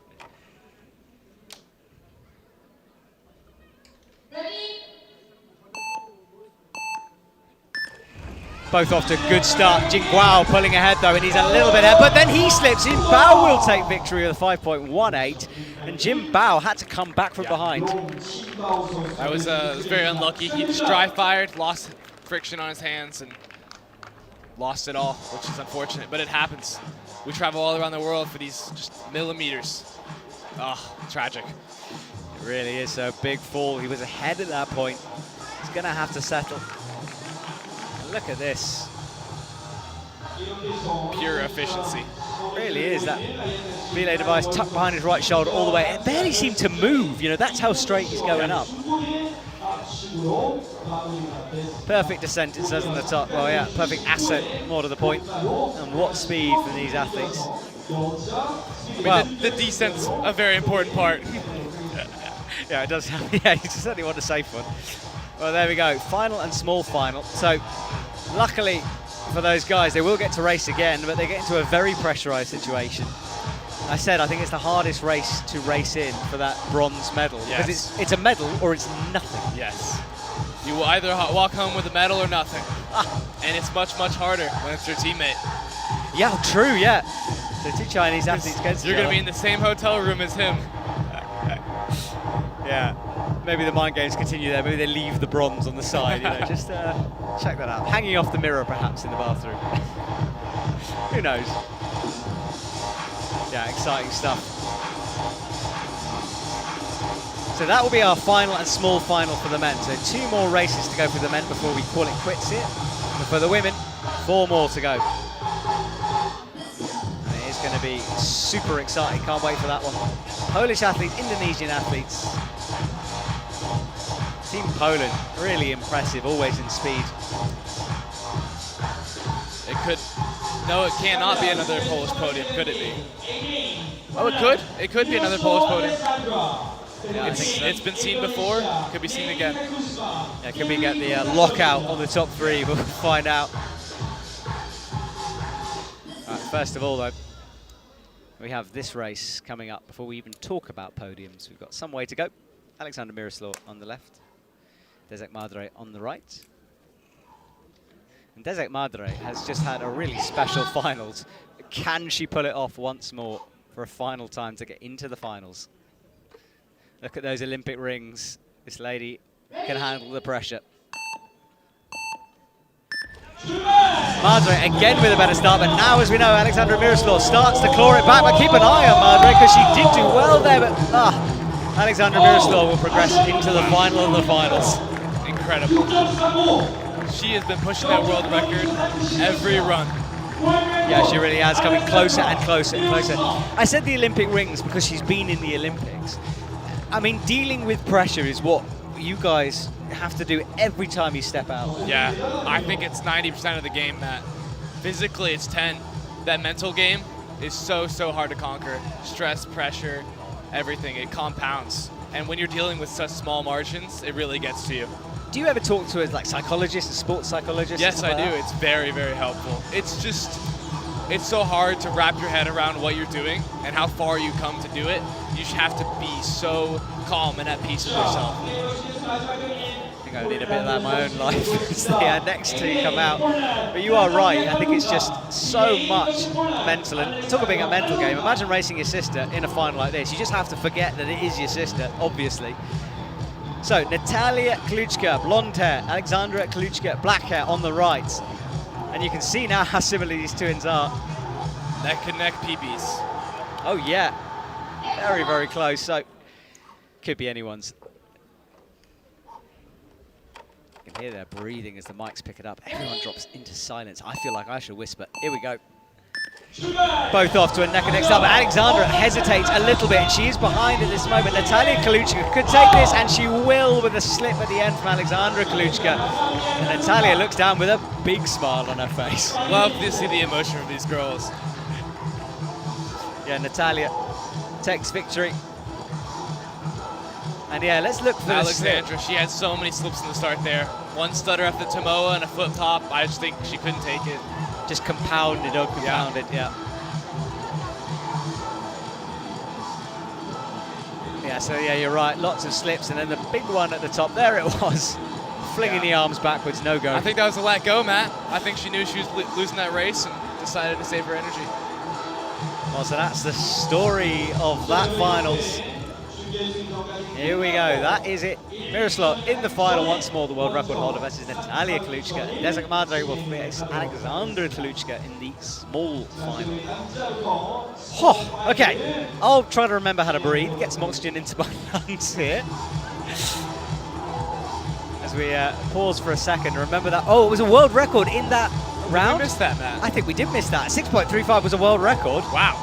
Speaker 1: Both off to a good start. Jin Guao pulling ahead though, and he's a little bit ahead, but then he slips. Jin Bao will take victory with a 5.18, and Jin Bao had to come back from behind.
Speaker 2: That was very unlucky. He just dry fired, lost friction on his hands, and lost it all, which is unfortunate, but it happens. We travel all around the world for these just millimeters. Oh, tragic.
Speaker 1: It really is a big fall. He was ahead at that point. He's going to have to settle. And look at this.
Speaker 2: Pure efficiency.
Speaker 1: It really is. That relay device tucked behind his right shoulder all the way. It barely seemed to move. You know, that's how straight he's going up. Perfect descent, it says on the top. Well, yeah, perfect ascent, more to the point. And what speed for these athletes.
Speaker 2: I mean, the descent's a very important part.
Speaker 1: Yeah, it does. Yeah, you certainly want a safe one. Well, there we go. Final and small final. So, luckily for those guys, they will get to race again, but they get into a very pressurized situation. I said I think it's the hardest race to race in for that bronze medal. Because it's a medal or it's nothing.
Speaker 2: Yes. You will either walk home with a medal or nothing. And it's much, much harder when it's your teammate.
Speaker 1: Yeah, true, yeah. So two Chinese athletes against
Speaker 2: You're going to be in the same hotel room as him.
Speaker 1: Yeah. Maybe the mind games continue there. Maybe they leave the bronze on the side. You know, just check that out. Hanging off the mirror, perhaps, in the bathroom. Who knows? Yeah, exciting stuff. So that will be our final and small final for the men. So 2 more races to go for the men before we call it quits here. And for the women, 4 more to go. And it is going to be super exciting. Can't wait for that one. Polish athletes, Indonesian athletes. Team Poland, really impressive, always in speed.
Speaker 2: It could. No, it cannot be another Polish podium, could it be? Oh, it could. It could be another Polish podium.
Speaker 1: Yeah,
Speaker 2: It's been seen before. Could be seen again.
Speaker 1: Yeah, can we get the lockout on the top 3? We'll find out. Right, first of all, though, we have this race coming up before we even talk about podiums. We've got some way to go. Alexander Miroslav on the left, Desek Madre on the right. And Desek Madre has just had a really special finals. Can she pull it off once more for a final time to get into the finals? Look at those Olympic rings. This lady can handle the pressure. Madre again with a better start, but now, as we know, Alexandra Miroslav starts to claw it back. But keep an eye on Madre because she did do well there, but Alexandra Miroslav will progress into the final of the finals.
Speaker 2: Incredible. She has been pushing that world record every run.
Speaker 1: Yeah, she really has, coming closer and closer and closer. I said the Olympic rings because she's been in the Olympics. I mean, dealing with pressure is what you guys have to do every time you step out.
Speaker 2: Yeah, I think it's 90% of the game, Matt. Physically, it's 10. That mental game is so hard to conquer. Stress, pressure, everything, it compounds. And when you're dealing with such small margins, it really gets to you.
Speaker 1: Do you ever talk to like psychologists and sports psychologists?
Speaker 2: Yes, I do. It's very helpful. It's so hard to wrap your head around what you're doing and how far you come to do it. You just have to be so calm and at peace with yourself.
Speaker 1: I think I need a bit of that in my own life as the next two come out. But you are right. I think it's just so much mental. And talk about being a mental game. Imagine racing your sister in a final like this. You just have to forget that it is your sister, obviously. So Natalia Kluchka, blonde hair. Alexandra Kluchka, black hair on the right. And you can see now how similar these twins are.
Speaker 2: Neck and neck PBs.
Speaker 1: Oh yeah, very close. So could be anyone's. You can hear their breathing as the mics pick it up. Everyone drops into silence. I feel like I should whisper. Here we go. Both off to a neck and neck start, but Alexandra hesitates a little bit, and she is behind at this moment. Natalia Kluchka could take this, and she will with a slip at the end from Alexandra Kluchka. And Natalia looks down with a big smile on her face.
Speaker 2: Love to see the emotion of these girls.
Speaker 1: Yeah, Natalia takes victory. And yeah, let's look for
Speaker 2: Alexandra. She had so many slips in the start there. One stutter after Tomoa and a foot top. I just think she couldn't take it.
Speaker 1: Just compounded, yeah. Yeah, so yeah, you're right. Lots of slips, and then the big one at the top. There it was, flinging the arms backwards, no go.
Speaker 2: I think that was a let go, Matt. I think she knew she was losing that race and decided to save her energy.
Speaker 1: Well, so that's the story of that finals. Here we go, that is it. Miroslav in the final once more, the world record holder versus Natalia Kluchka. Desek Madre will face Alexandra Kluchka in the small final. Oh, okay, I'll try to remember how to breathe, get some oxygen into my lungs here. As we pause for a second, remember that. Oh, it was a world record in that round.
Speaker 2: We missed that, Matt.
Speaker 1: I think we did miss that. 6.35 was a world record.
Speaker 2: Wow.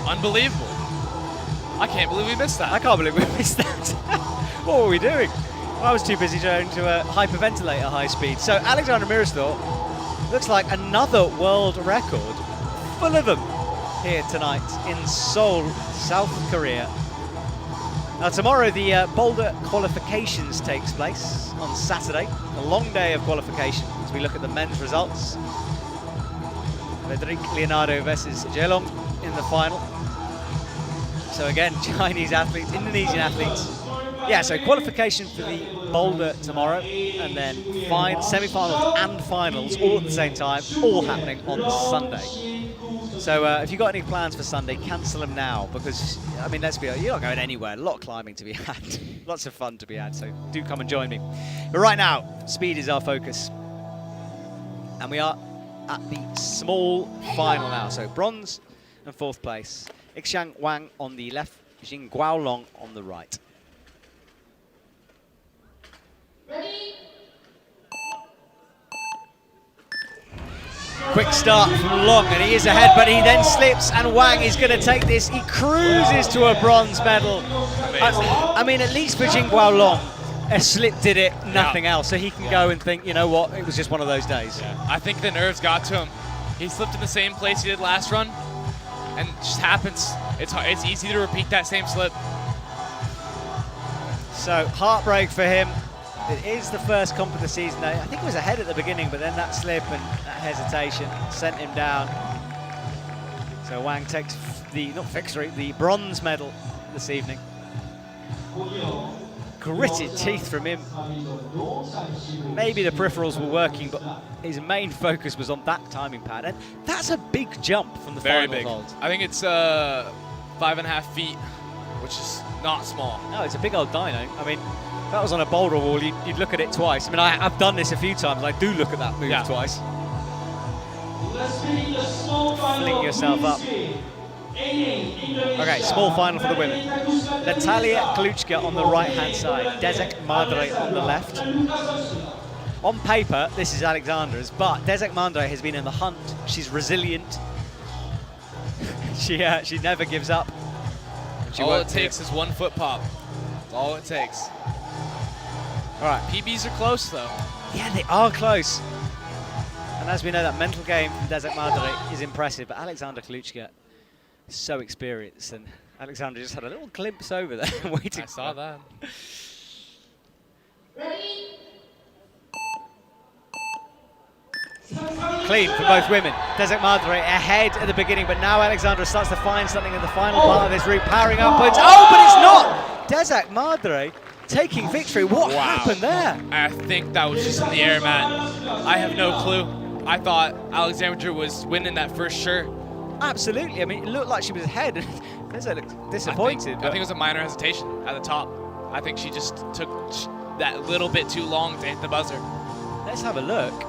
Speaker 2: Unbelievable. I can't believe we missed that.
Speaker 1: I can't believe we missed that. What were we doing? Well, I was too busy trying to hyperventilate at high speed. So Alexandra Miroslav looks like another world record, full of them, here tonight in Seoul, South Korea. Now tomorrow the Boulder qualifications takes place on Saturday. A long day of qualification as we look at the men's results. Frederic Leonardo versus Jelong in the final. So again, Chinese athletes, Indonesian athletes. Yeah, so qualification for the Boulder tomorrow, and then semi-finals and finals all at the same time, all happening on Sunday. So if you've got any plans for Sunday, cancel them now, because, I mean, let's be honest, you're not going anywhere. A lot of climbing to be had, lots of fun to be had, so do come and join me. But right now, speed is our focus. And we are at the small final now, so bronze and fourth place. Xiang Wang on the left, Jing Guaolong on the right.
Speaker 3: Ready?
Speaker 1: Quick start from Long, and he is ahead, but he then slips, and Wang is going to take this. He cruises to a bronze medal. I mean, at least for Jing Guaolong, a slip did it, nothing else. So he can go and think, you know what, it was just one of those days.
Speaker 2: Yeah. I think the nerves got to him. He slipped in the same place he did last run, and it just happens. It's easy to repeat that same slip.
Speaker 1: So heartbreak for him. It is the first comp of the season. I think he was ahead at the beginning, but then that slip and that hesitation sent him down. So Wang takes the bronze medal this evening. Gritted teeth from him. Maybe the peripherals were working, but his main focus was on that timing pad. And that's a big jump from the
Speaker 2: Very
Speaker 1: final
Speaker 2: big.
Speaker 1: hold.
Speaker 2: I think it's 5.5 feet, which is not small.
Speaker 1: No, it's a big old dyno. I mean, if that was on a boulder wall, you'd look at it twice. I mean, I've done this a few times. I do look at that move twice. Fling yourself up. Okay, small final for the women. Natalia Kluchka on the right-hand side, Desek Madre on the left. On paper, this is Alexandra's, but Desek Madre has been in the hunt. She's resilient. She never gives up.
Speaker 2: All it takes is 1 foot pop. That's all it takes.
Speaker 1: All right.
Speaker 2: PBs are close, though.
Speaker 1: Yeah, they are close. And as we know, that mental game from Desek Madre is impressive, but Alexandra Kluchka is so experienced, and Alexandra just had a little glimpse over there waiting.
Speaker 2: I saw that.
Speaker 3: Ready?
Speaker 1: Clean for both women. Desek Madre ahead at the beginning, but now Alexandra starts to find something in the final part of this route, powering upwards. Oh, but it's not! Desek Madre taking victory. What happened there?
Speaker 2: I think that was just in the air, Matt. I have no clue. I thought Alexandra was winning that first sure.
Speaker 1: Absolutely. I mean, it looked like she was ahead. Desek looked disappointed.
Speaker 2: I think it was a minor hesitation at the top. I think she just took that little bit too long to hit the buzzer.
Speaker 1: Let's have a look.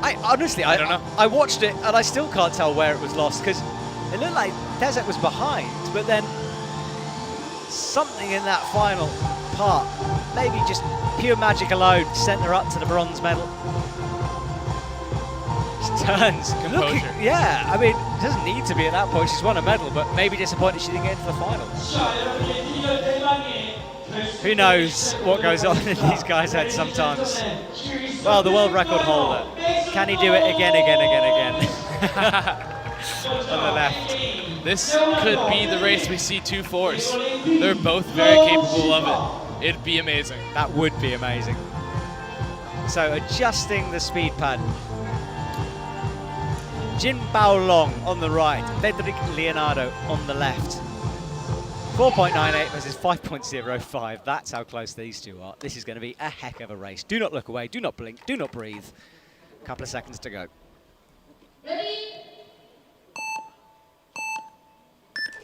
Speaker 1: I don't know. I watched it and I still can't tell where it was lost because it looked like Desek was behind, but then something in that final part, maybe just pure magic alone, sent her up to the bronze medal. She turns.
Speaker 2: Composure.
Speaker 1: Yeah, I mean, it doesn't need to be at that point. She's won a medal, but maybe disappointed she didn't get into the final. Who knows what goes on in these guys' heads sometimes. Well, the world record holder. Can he do it again? On the left.
Speaker 2: This could be the race we see 2 fours. They're both very capable of it. It'd be amazing.
Speaker 1: That would be amazing. So adjusting the speed pad. Jin Bao Long on the right, Frederic Leonardo on the left. 4.98 versus 5.05. That's how close these two are. This is going to be a heck of a race. Do not look away, do not blink, do not breathe. A couple of seconds to go.
Speaker 3: Ready?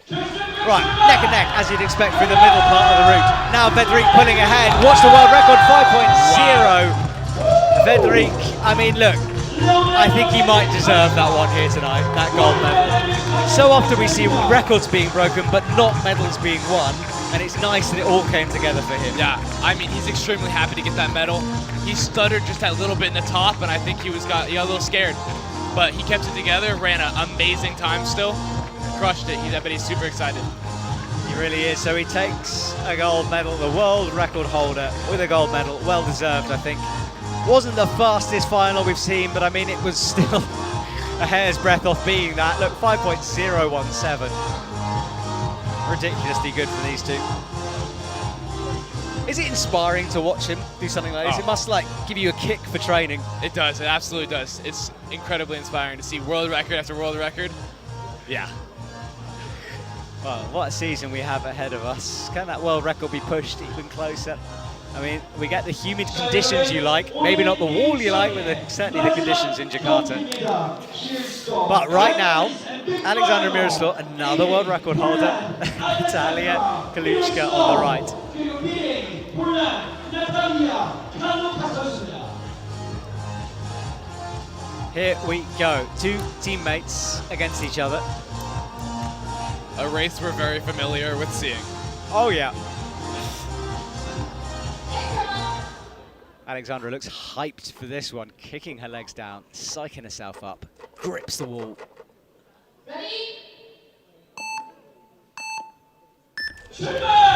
Speaker 1: Right, neck and neck, as you'd expect through the middle part of the route. Now Frederic pulling ahead. Watch the world record, 5.0. Frederic, I mean, look, I think he might deserve that one here tonight, that gold medal. So often we see records being broken, but not medals being won, and it's nice that it all came together for him.
Speaker 2: Yeah, I mean, he's extremely happy to get that medal. He stuttered just that little bit in the top, and I think he got a little scared. But he kept it together, ran an amazing time still, crushed it. I bet he's super excited.
Speaker 1: He really is. So he takes a gold medal, the world record holder with a gold medal. Well deserved, I think. Wasn't the fastest final we've seen, but I mean, it was still a hair's breadth off being that. Look, 5.017. Ridiculously good for these two. Is it inspiring to watch him do something like this? It must give you a kick for training.
Speaker 2: It does, it absolutely does. It's incredibly inspiring to see world record after world record. Yeah.
Speaker 1: Well, what a season we have ahead of us. Can that world record be pushed even closer? I mean, we get the humid conditions you like, maybe not the wall you like, but certainly the conditions in Jakarta. But right now, Alexandra Miroslav, another world record holder, Natalia Kaluchka on the right. Here we go, 2 teammates against each other.
Speaker 2: A race we're very familiar with seeing.
Speaker 1: Oh yeah. Alexandra looks hyped for this one, kicking her legs down, psyching herself up, grips the wall.
Speaker 3: Ready?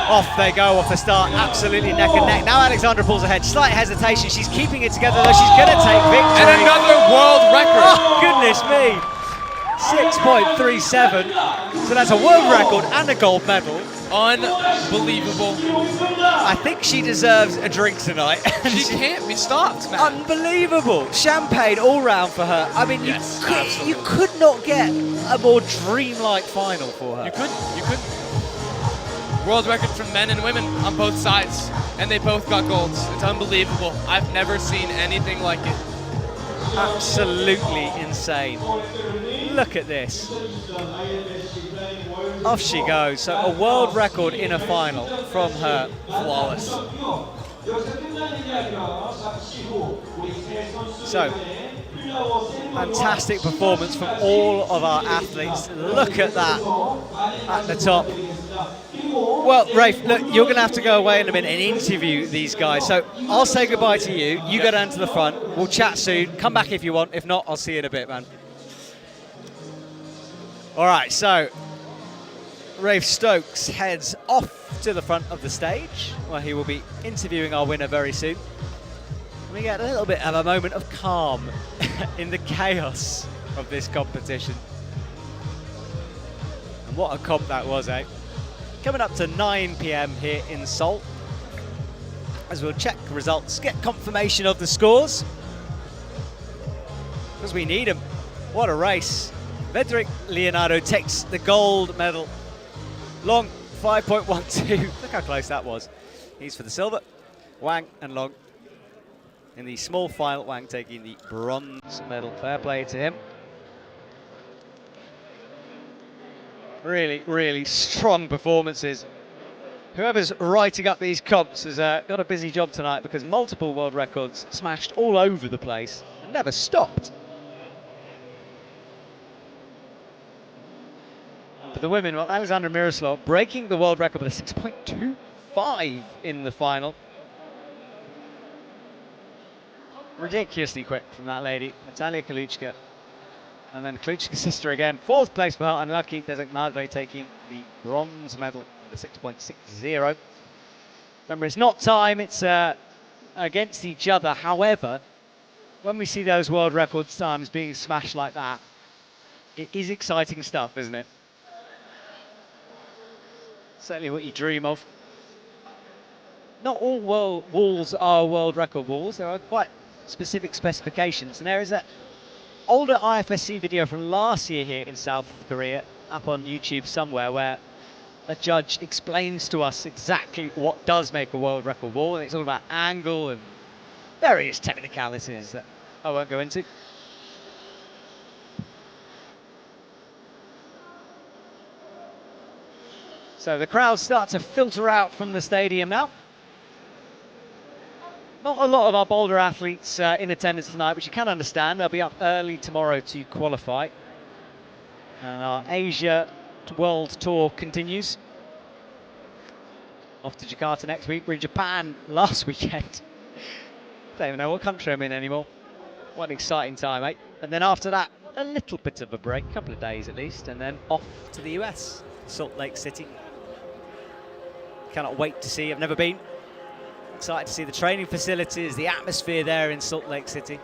Speaker 1: Off they go off the start, absolutely neck and neck. Now Alexandra pulls ahead, slight hesitation. She's keeping it together though. She's going to take victory.
Speaker 2: And another world record.
Speaker 1: Oh, goodness me. 6.37. So that's a world record and a gold medal.
Speaker 2: Unbelievable.
Speaker 1: I think she deserves a drink tonight.
Speaker 2: She can't be stopped, man.
Speaker 1: Unbelievable. Champagne all round for her. I mean,
Speaker 2: Yes,
Speaker 1: you could not get a more dreamlike final for her.
Speaker 2: You could. World record for men and women on both sides, and they both got golds. It's unbelievable. I've never seen anything like it.
Speaker 1: Absolutely insane. Look at this. Off she goes. So a world record in a final from her. Flawless. So, fantastic performance from all of our athletes. Look at that at the top. Well, Rafe, look, you're going to have to go away in a minute and interview these guys. So I'll say goodbye to you. You go down to the front. We'll chat soon. Come back if you want. If not, I'll see you in a bit, man. All right, so Rafe Stokes heads off to the front of the stage where he will be interviewing our winner very soon. We get a little bit of a moment of calm in the chaos of this competition. And what a comp that was, eh? Coming up to 9 p.m. here in Seoul, as we'll check the results, get confirmation of the scores, because we need them. What a race. Vedrik Leonardo takes the gold medal. Long, 5.12. Look how close that was. He's for the silver. Wang and Long in the small final. Wang taking the bronze medal. Fair play to him. Really, really strong performances. Whoever's writing up these comps has got a busy job tonight, because multiple world records smashed all over the place and never stopped. For the women, well, Alexandra Miroslav breaking the world record with a 6.25 in the final. Ridiculously quick from that lady, Natalia Kaluchka. And then Kluchka's sister again, fourth place for her, unlucky Designado taking the bronze medal with a 6.60. Remember, it's not time, it's against each other. However, when we see those world record times being smashed like that, it is exciting stuff, isn't it? Certainly what you dream of. Not all walls are world record walls. There are quite specific specifications. And there is that older IFSC video from last year here in South Korea, up on YouTube somewhere, where a judge explains to us exactly what does make a world record wall. And it's all about angle and various technicalities that I won't go into. So the crowds start to filter out from the stadium now. Not a lot of our Boulder athletes in attendance tonight, which you can understand. They'll be up early tomorrow to qualify. And our Asia World Tour continues. Off to Jakarta next week. We're in Japan last weekend. Don't even know what country I'm in anymore. What an exciting time, eh? And then after that, a little bit of a break, a couple of days at least, and then off to the US, Salt Lake City. Cannot wait to see. I've never been. Excited to see the training facilities, the atmosphere there in Salt Lake City.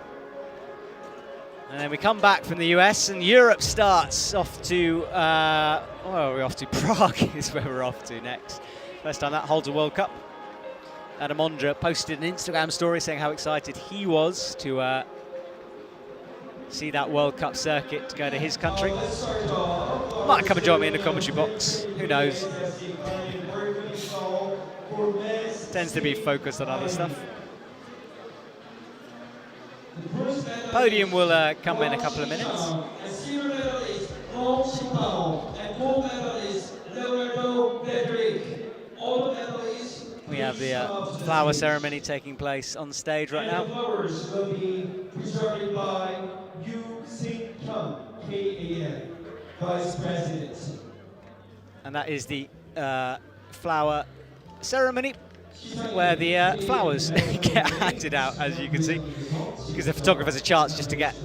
Speaker 1: And then we come back from the US, and Europe starts off to, where are we off to? Prague is where we're off to next. First time that holds a World Cup. Adam Ondra posted an Instagram story saying how excited he was to see that World Cup circuit go to his country. Might come and join me in the commentary box. Who knows? Tends to be focused on other stuff. Podium will come in a couple of minutes. We have the flower ceremony taking place on stage right now.
Speaker 4: Flowers will be presented by Yu Sing Chung, KAN, Vice President.
Speaker 1: And that is the flower ceremony, where the flowers get handed out, as you can see, because the photographer has a chance just to get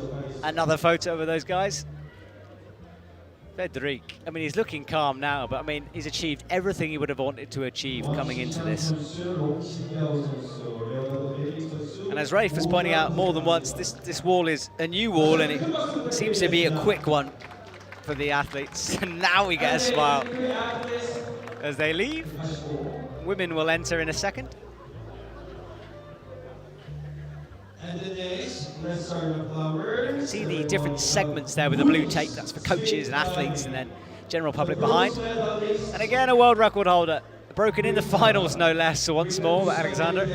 Speaker 1: another photo of those guys. Bedrick, I mean, he's looking calm now, but I mean, he's achieved everything he would have wanted to achieve coming into this. And as Rafe was pointing out more than once, this wall is a new wall, and it seems to be a quick one for the athletes. And now we get a smile as they leave. Women will enter in a second. See the different segments there with the blue tape. That's for coaches and athletes, and then general public behind. And again, a world record holder, broken in the finals, no less. So once more, Alexandra.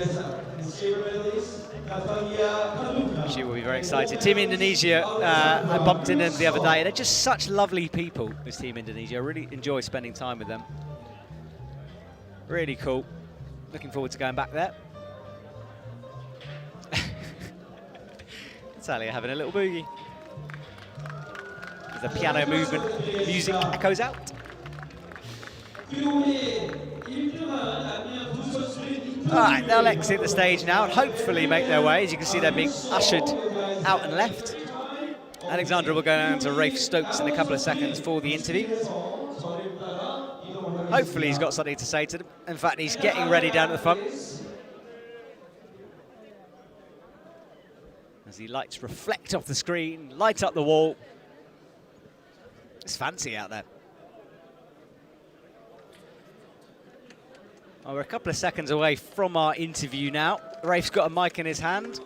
Speaker 1: She will be very excited. Team Indonesia, I bumped into them the other day. They're just such lovely people, this Team Indonesia. I really enjoy spending time with them. Really cool. Looking forward to going back there. Talia having a little boogie. As the piano movement music echoes out. Alright, they'll exit the stage now and hopefully make their way. As you can see, they're being ushered out and left. Alexandra will go down to Rafe Stokes in a couple of seconds for the interview. Hopefully he's got something to say to them. In fact, he's getting ready down at the front. As the lights reflect off the screen, light up the wall. It's fancy out there. Well, we're a couple of seconds away from our interview now. Rafe's got a mic in his hand.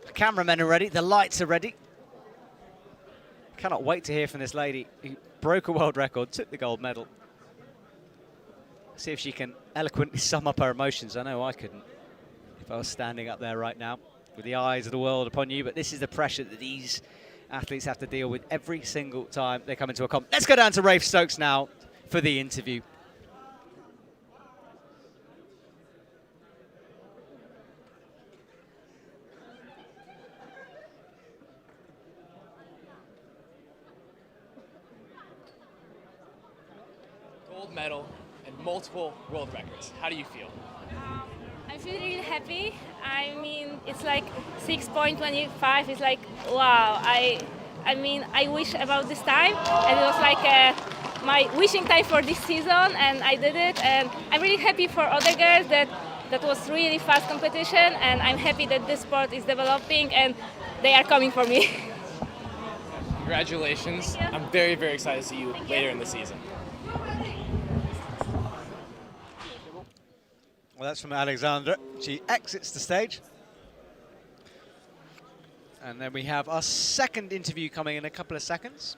Speaker 1: The cameramen are ready, the lights are ready. Cannot wait to hear from this lady who broke a world record, took the gold medal. See if she can eloquently sum up her emotions. I know I couldn't if I was standing up there right now with the eyes of the world upon you, but this is the pressure that these athletes have to deal with every single time they come into a comp. Let's go down to Rafe Stokes now for the interview.
Speaker 2: Gold medal and multiple world records. How do you feel?
Speaker 5: I feel really happy. I mean, it's like 6.25. It's like, wow. I mean, I wish about this time, and it was like my wishing time for this season, and I did it. And I'm really happy for other girls that was really fast competition, and I'm happy that this sport is developing, and they are coming for me.
Speaker 2: Congratulations.
Speaker 5: Thank you.
Speaker 2: I'm very, very excited to see you later in the season.
Speaker 1: Well, that's from Alexandra. She exits the stage. And then we have our second interview coming in a couple of seconds.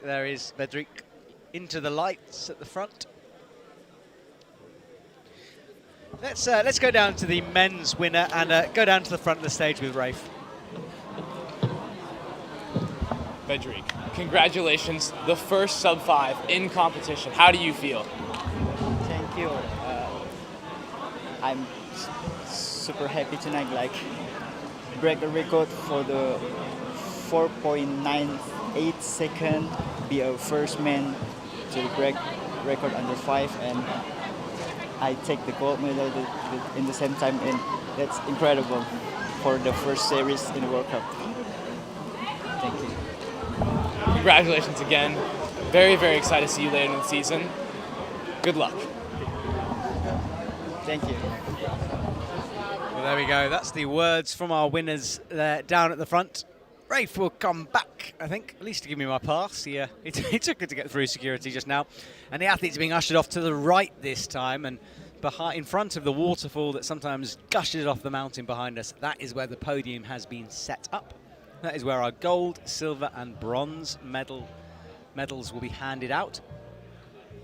Speaker 1: There is Bedrick into the lights at the front. Let's go down to the men's winner and go down to the front of the stage with Rafe.
Speaker 2: Bedrick, congratulations. The first sub-5 in competition. How do you feel?
Speaker 6: Thank you. I'm super happy tonight, like break the record for the 4.98 second, be a first man to break record under 5, and I take the gold medal in the same time, and that's incredible for the first series in the World Cup. Thank you.
Speaker 2: Congratulations again. Very, very excited to see you later in the season. Good luck.
Speaker 6: Thank you.
Speaker 1: Well, there we go. That's the words from our winners there down at the front. Rafe will come back, I think, at least to give me my pass. He took it to get through security just now. And the athletes are being ushered off to the right this time, and in front of the waterfall that sometimes gushes off the mountain behind us. That is where the podium has been set up. That is where our gold, silver and bronze medals will be handed out.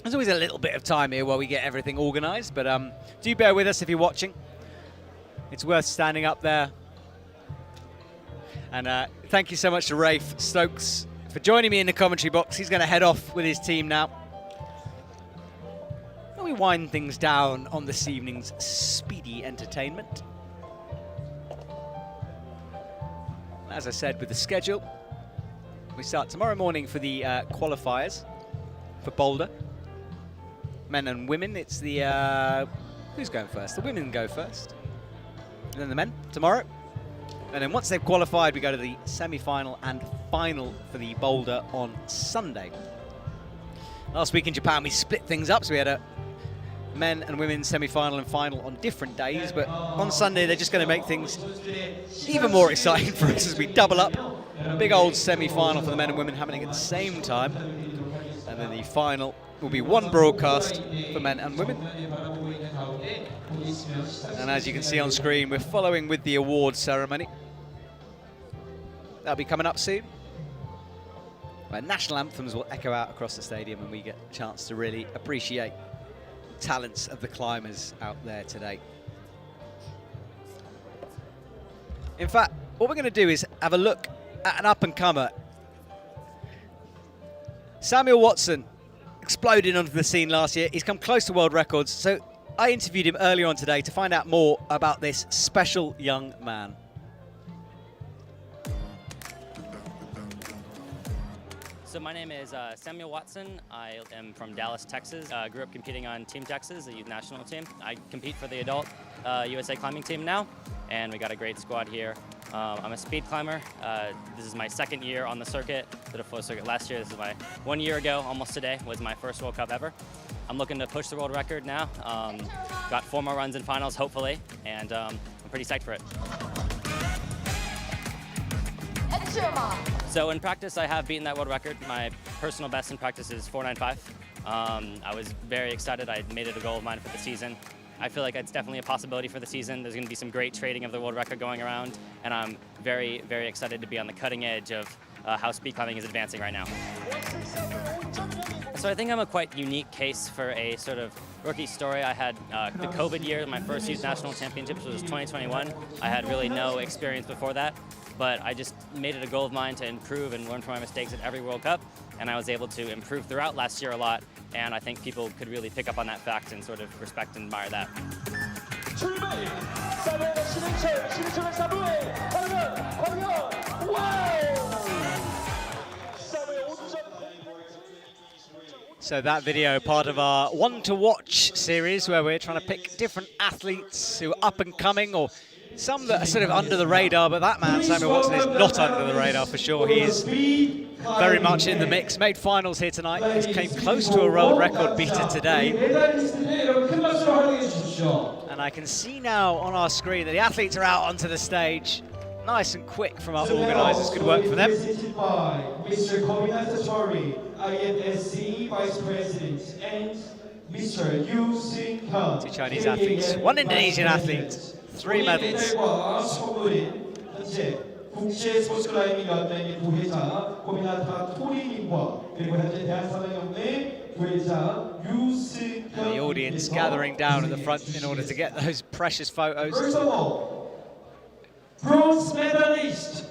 Speaker 1: There's always a little bit of time here while we get everything organised, but do bear with us if you're watching. It's worth standing up there. And thank you so much to Rafe Stokes for joining me in the commentary box. He's going to head off with his team now. And we wind things down on this evening's speedy entertainment. As I said, with the schedule, we start tomorrow morning for the qualifiers for Boulder. Men and women, it's the... who's going first? The women go first. And then the men tomorrow. And then once they've qualified, we go to the semi-final and final for the Boulder on Sunday. Last week in Japan, we split things up, so we had a men and women's semi-final and final on different days, but on Sunday they're just going to make things even more exciting for us as we double up. Big old semi-final for the men and women happening at the same time, and then the final will be one broadcast for men and women. And as you can see on screen, we're following with the awards ceremony. That'll be coming up soon, where national anthems will echo out across the stadium and we get a chance to really appreciate talents of the climbers out there today. In fact, what we're going to do is have a look at an up-and-comer. Samuel Watson exploded onto the scene last year. He's come close to world records, so I interviewed him earlier on today to find out more about this special young man.
Speaker 7: So my name is Samuel Watson. I am from Dallas, Texas. Grew up competing on Team Texas, the youth national team. I compete for the adult USA climbing team now, and we got a great squad here. I'm a speed climber. This is my second year on the circuit. Did a full circuit last year. This is my 1 year ago, almost today, was my first World Cup ever. I'm looking to push the world record now. Got 4 more runs in finals, hopefully, and I'm pretty psyched for it. So in practice, I have beaten that world record. My personal best in practice is 4.95. I was very excited. I made it a goal of mine for the season. I feel like it's definitely a possibility for the season. There's going to be some great trading of the world record going around, and I'm very, very excited to be on the cutting edge of how speed climbing is advancing right now. So I think I'm a quite unique case for a sort of rookie story. I had the COVID year, my first youth national championships was 2021. I had really no experience before that, but I just made it a goal of mine to improve and learn from my mistakes at every World Cup, and I was able to improve throughout last year a lot, and I think people could really pick up on that fact and sort of respect and admire that.
Speaker 1: So that video, part of our One to Watch series, where we're trying to pick different athletes who are up and coming, or some that are sort of under the radar, but that man, Samuel Watson, is not under the radar for sure. He is very much in the mix. Made finals here tonight. He came close to a world record beater today. And I can see now on our screen that the athletes are out onto the stage. Nice and quick from our organisers. Good work for them.
Speaker 4: Mr. Kombinatori, IFSC Vice President, and Mr. Yu Sing-Hyun.
Speaker 1: 2 Chinese athletes, 1 Indonesian athlete, 3 medals.
Speaker 4: 국제 스포츠클라이밍 연맹의 부회장 고민하타 토리님과 그리고 현재 대한사랑연맹 부회장 유승현.
Speaker 1: The audience gathering down at the front in order to get those precious photos.
Speaker 4: First of all, bronze medalist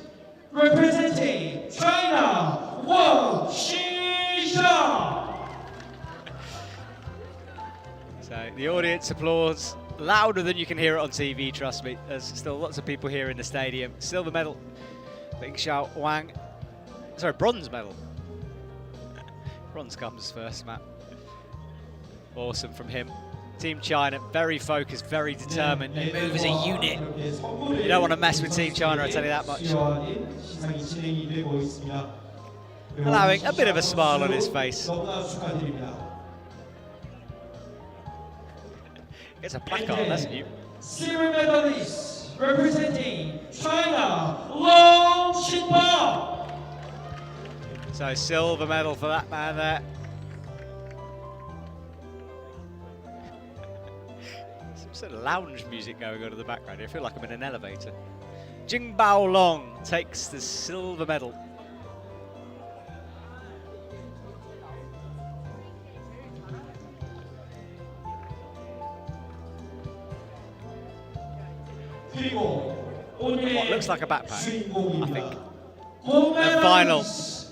Speaker 4: representing China, Wang Xisha.
Speaker 1: So the audience applauds louder than you can hear it on TV, trust me. There's still lots of people here in the stadium. Silver medal, Bing Xiao Wang. Sorry, bronze medal. Bronze comes first, Matt. Awesome from him. Team China, very focused, very determined. They move as a unit. You don't want to mess with Team China, I tell you that much. Allowing a bit of a smile on his face. It's a placard, doesn't you?
Speaker 4: Silver medalist representing China, Long Xinpa.
Speaker 1: So silver medal for that man there. Some sort of lounge music going on in the background here. I feel like I'm in an elevator. Jing Bao Long takes the silver medal. What looks like a backpack, I think. And final,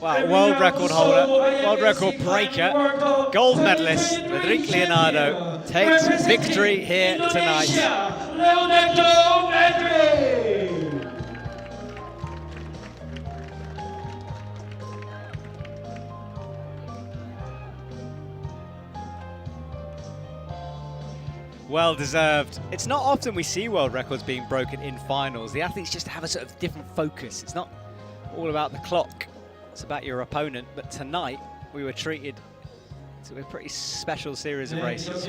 Speaker 1: well, world record holder, world record breaker, gold medalist, Rodrigo Leonardo takes victory here tonight. Well deserved. It's not often we see world records being broken in finals. The athletes just have a sort of different focus. It's not all about the clock. It's about your opponent. But tonight we were treated to a pretty special series of races.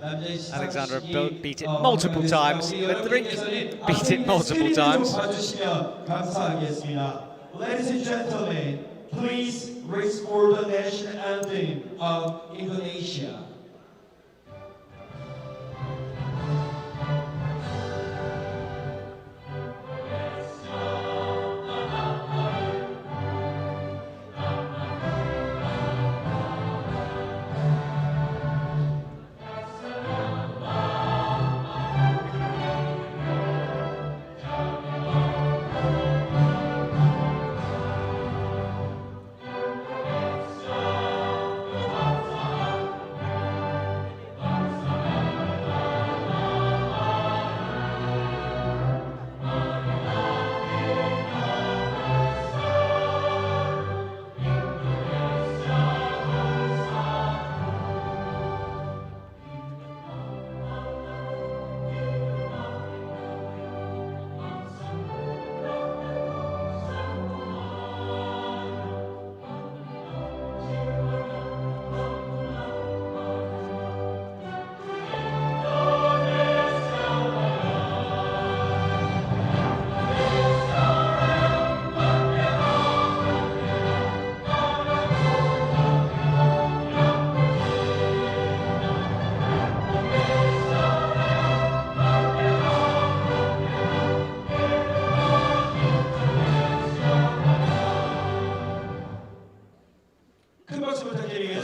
Speaker 4: Alexandra
Speaker 1: Alexandra beat it multiple times. Medrink beat it multiple times.
Speaker 4: Ladies and gentlemen, please raise for the national anthem of Indonesia.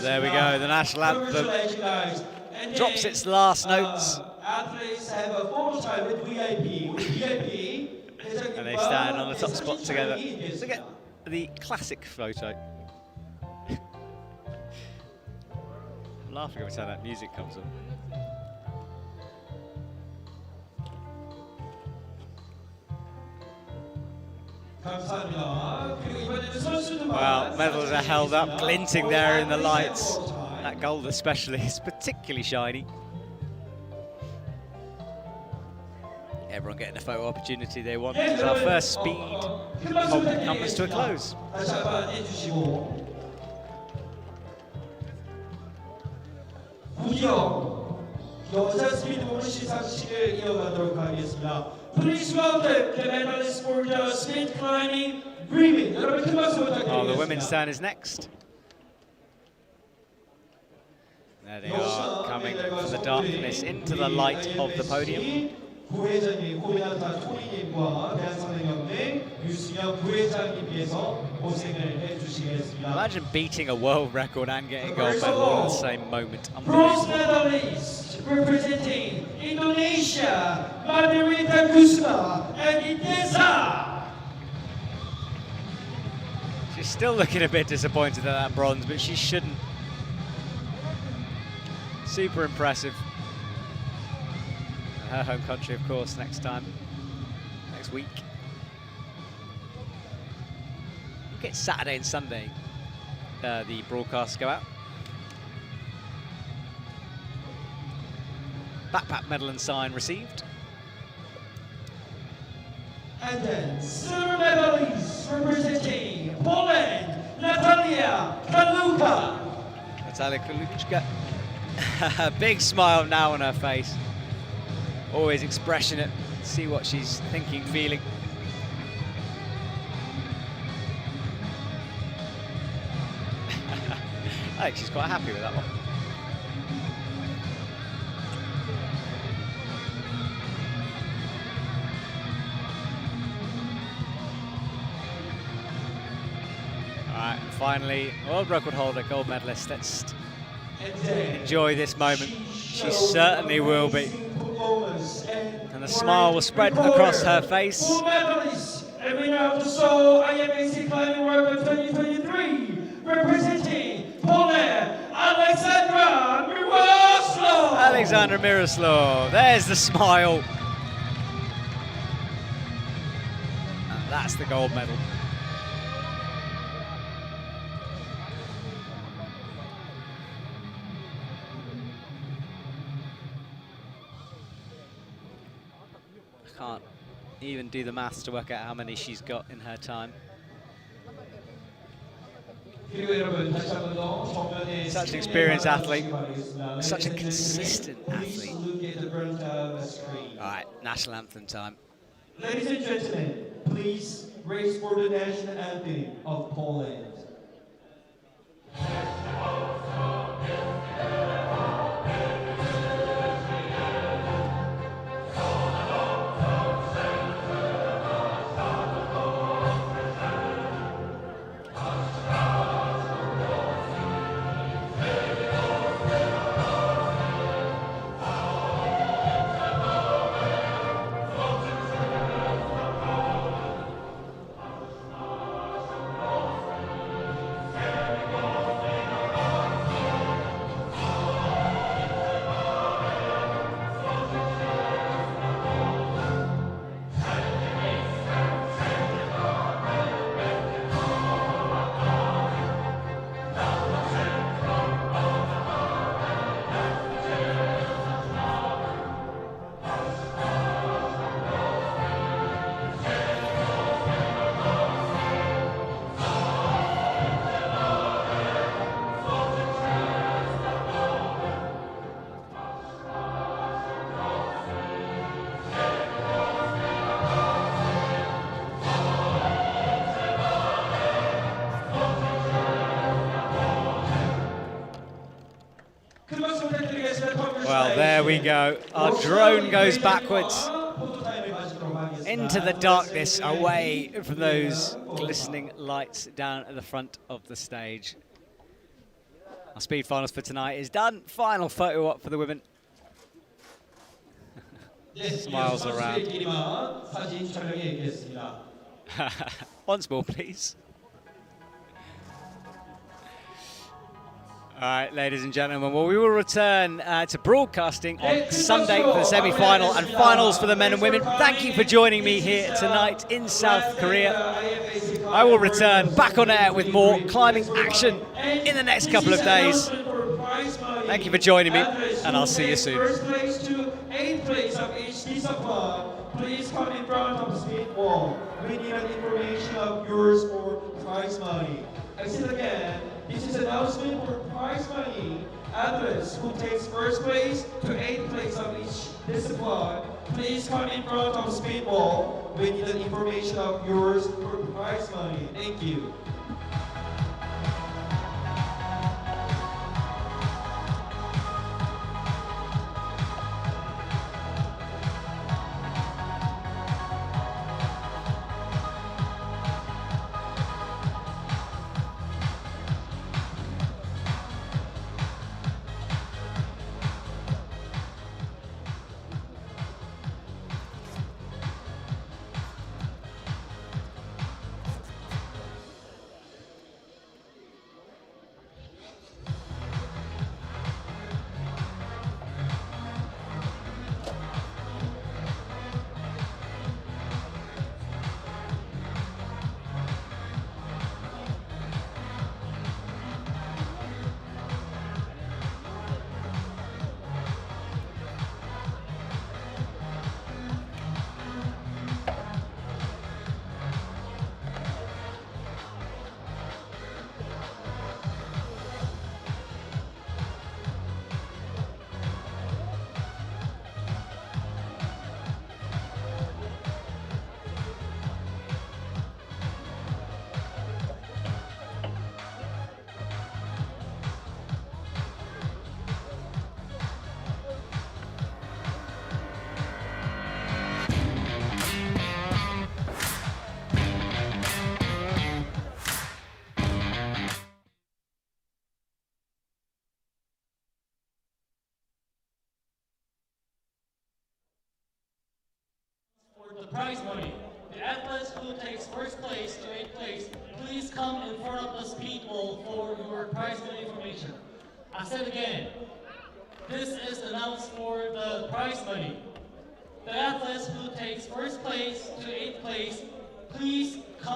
Speaker 1: There we go, the national anthem drops its last notes.
Speaker 4: Athletes have a photo time with VIP.
Speaker 1: And they stand on the top spot together. Look at the classic photo. I'm laughing every time that music comes on. Well, medals are held up, glinting there in the lights. That gold especially is particularly shiny. Everyone getting a photo opportunity they want. This is our first speed comes to a close.
Speaker 4: 여자 스피드볼 시상식을 이어가도록 하겠습니다. Please welcome the medalists for the speed climbing women. 여러분 큰 박수 부탁드리겠습니다.
Speaker 1: Oh, the women's turn is next. There they are, coming from the darkness into the light of the podium.
Speaker 4: 부회장님, 고민한타 토리님과 대한선행연맹 유승현 부회장님께서 고생을 해주시겠습니다.
Speaker 1: Imagine beating a world record and getting a gold medal at the same moment.
Speaker 4: Bronze medalist representing Indonesia, Margarita Kusma and Itesa.
Speaker 1: She's still looking a bit disappointed at that bronze, but she shouldn't. Super impressive. Her home country, of course, next week. I think it's Saturday and Sunday the broadcasts go out. Backpack medal and sign received.
Speaker 4: And then silver medalist representing Poland, Natalia Kaluka.
Speaker 1: Natalia Kaluka. A big smile now on her face. Always expressionate, see what she's thinking, feeling. I think she's quite happy with that one. All right, finally, world record holder, gold medalist. Let's enjoy this moment. She certainly will be. And the smile will spread across her face.
Speaker 4: Full medalist and winner of the Seoul IFSC Climbing World Cup 2023, representing Poland, Alexandra Miroslav.
Speaker 1: Alexandra Miroslav, there's the smile. And that's the gold medal. Can't even do the maths to work out how many she's got in her time. Such an experienced athlete, such a consistent athlete. All right, national anthem time.
Speaker 4: Ladies and gentlemen, please raise for the national anthem of Poland.
Speaker 1: Well, there we go. Our drone goes backwards into the darkness, away from those glistening lights down at the front of the stage. Our speed finals for tonight is done. Final photo op for the women. Smiles around. Once more, please. All right, ladies and gentlemen, well, we will return to broadcasting on Sunday for the semi-final and finals for the men and women. Thank you for joining me here tonight in South Korea. I will return back on air with more climbing action in the next couple of days. Thank you for joining me, and I'll see you soon.
Speaker 4: First place to 8th place of each discipline. Please come in front of the speed wall. We need an information of yours for prize money. I said again, this is an announcement for prize money. Athletes who takes first place to 8th place of each discipline, please come in front of the speed wall. We need an information of yours for prize money. Thank you. The prize money. The athletes who takes first place to 8th place, please come in front of the speed wall for your prize money information. I said again, this is announced for the prize money. The athletes who takes first place to 8th place, please come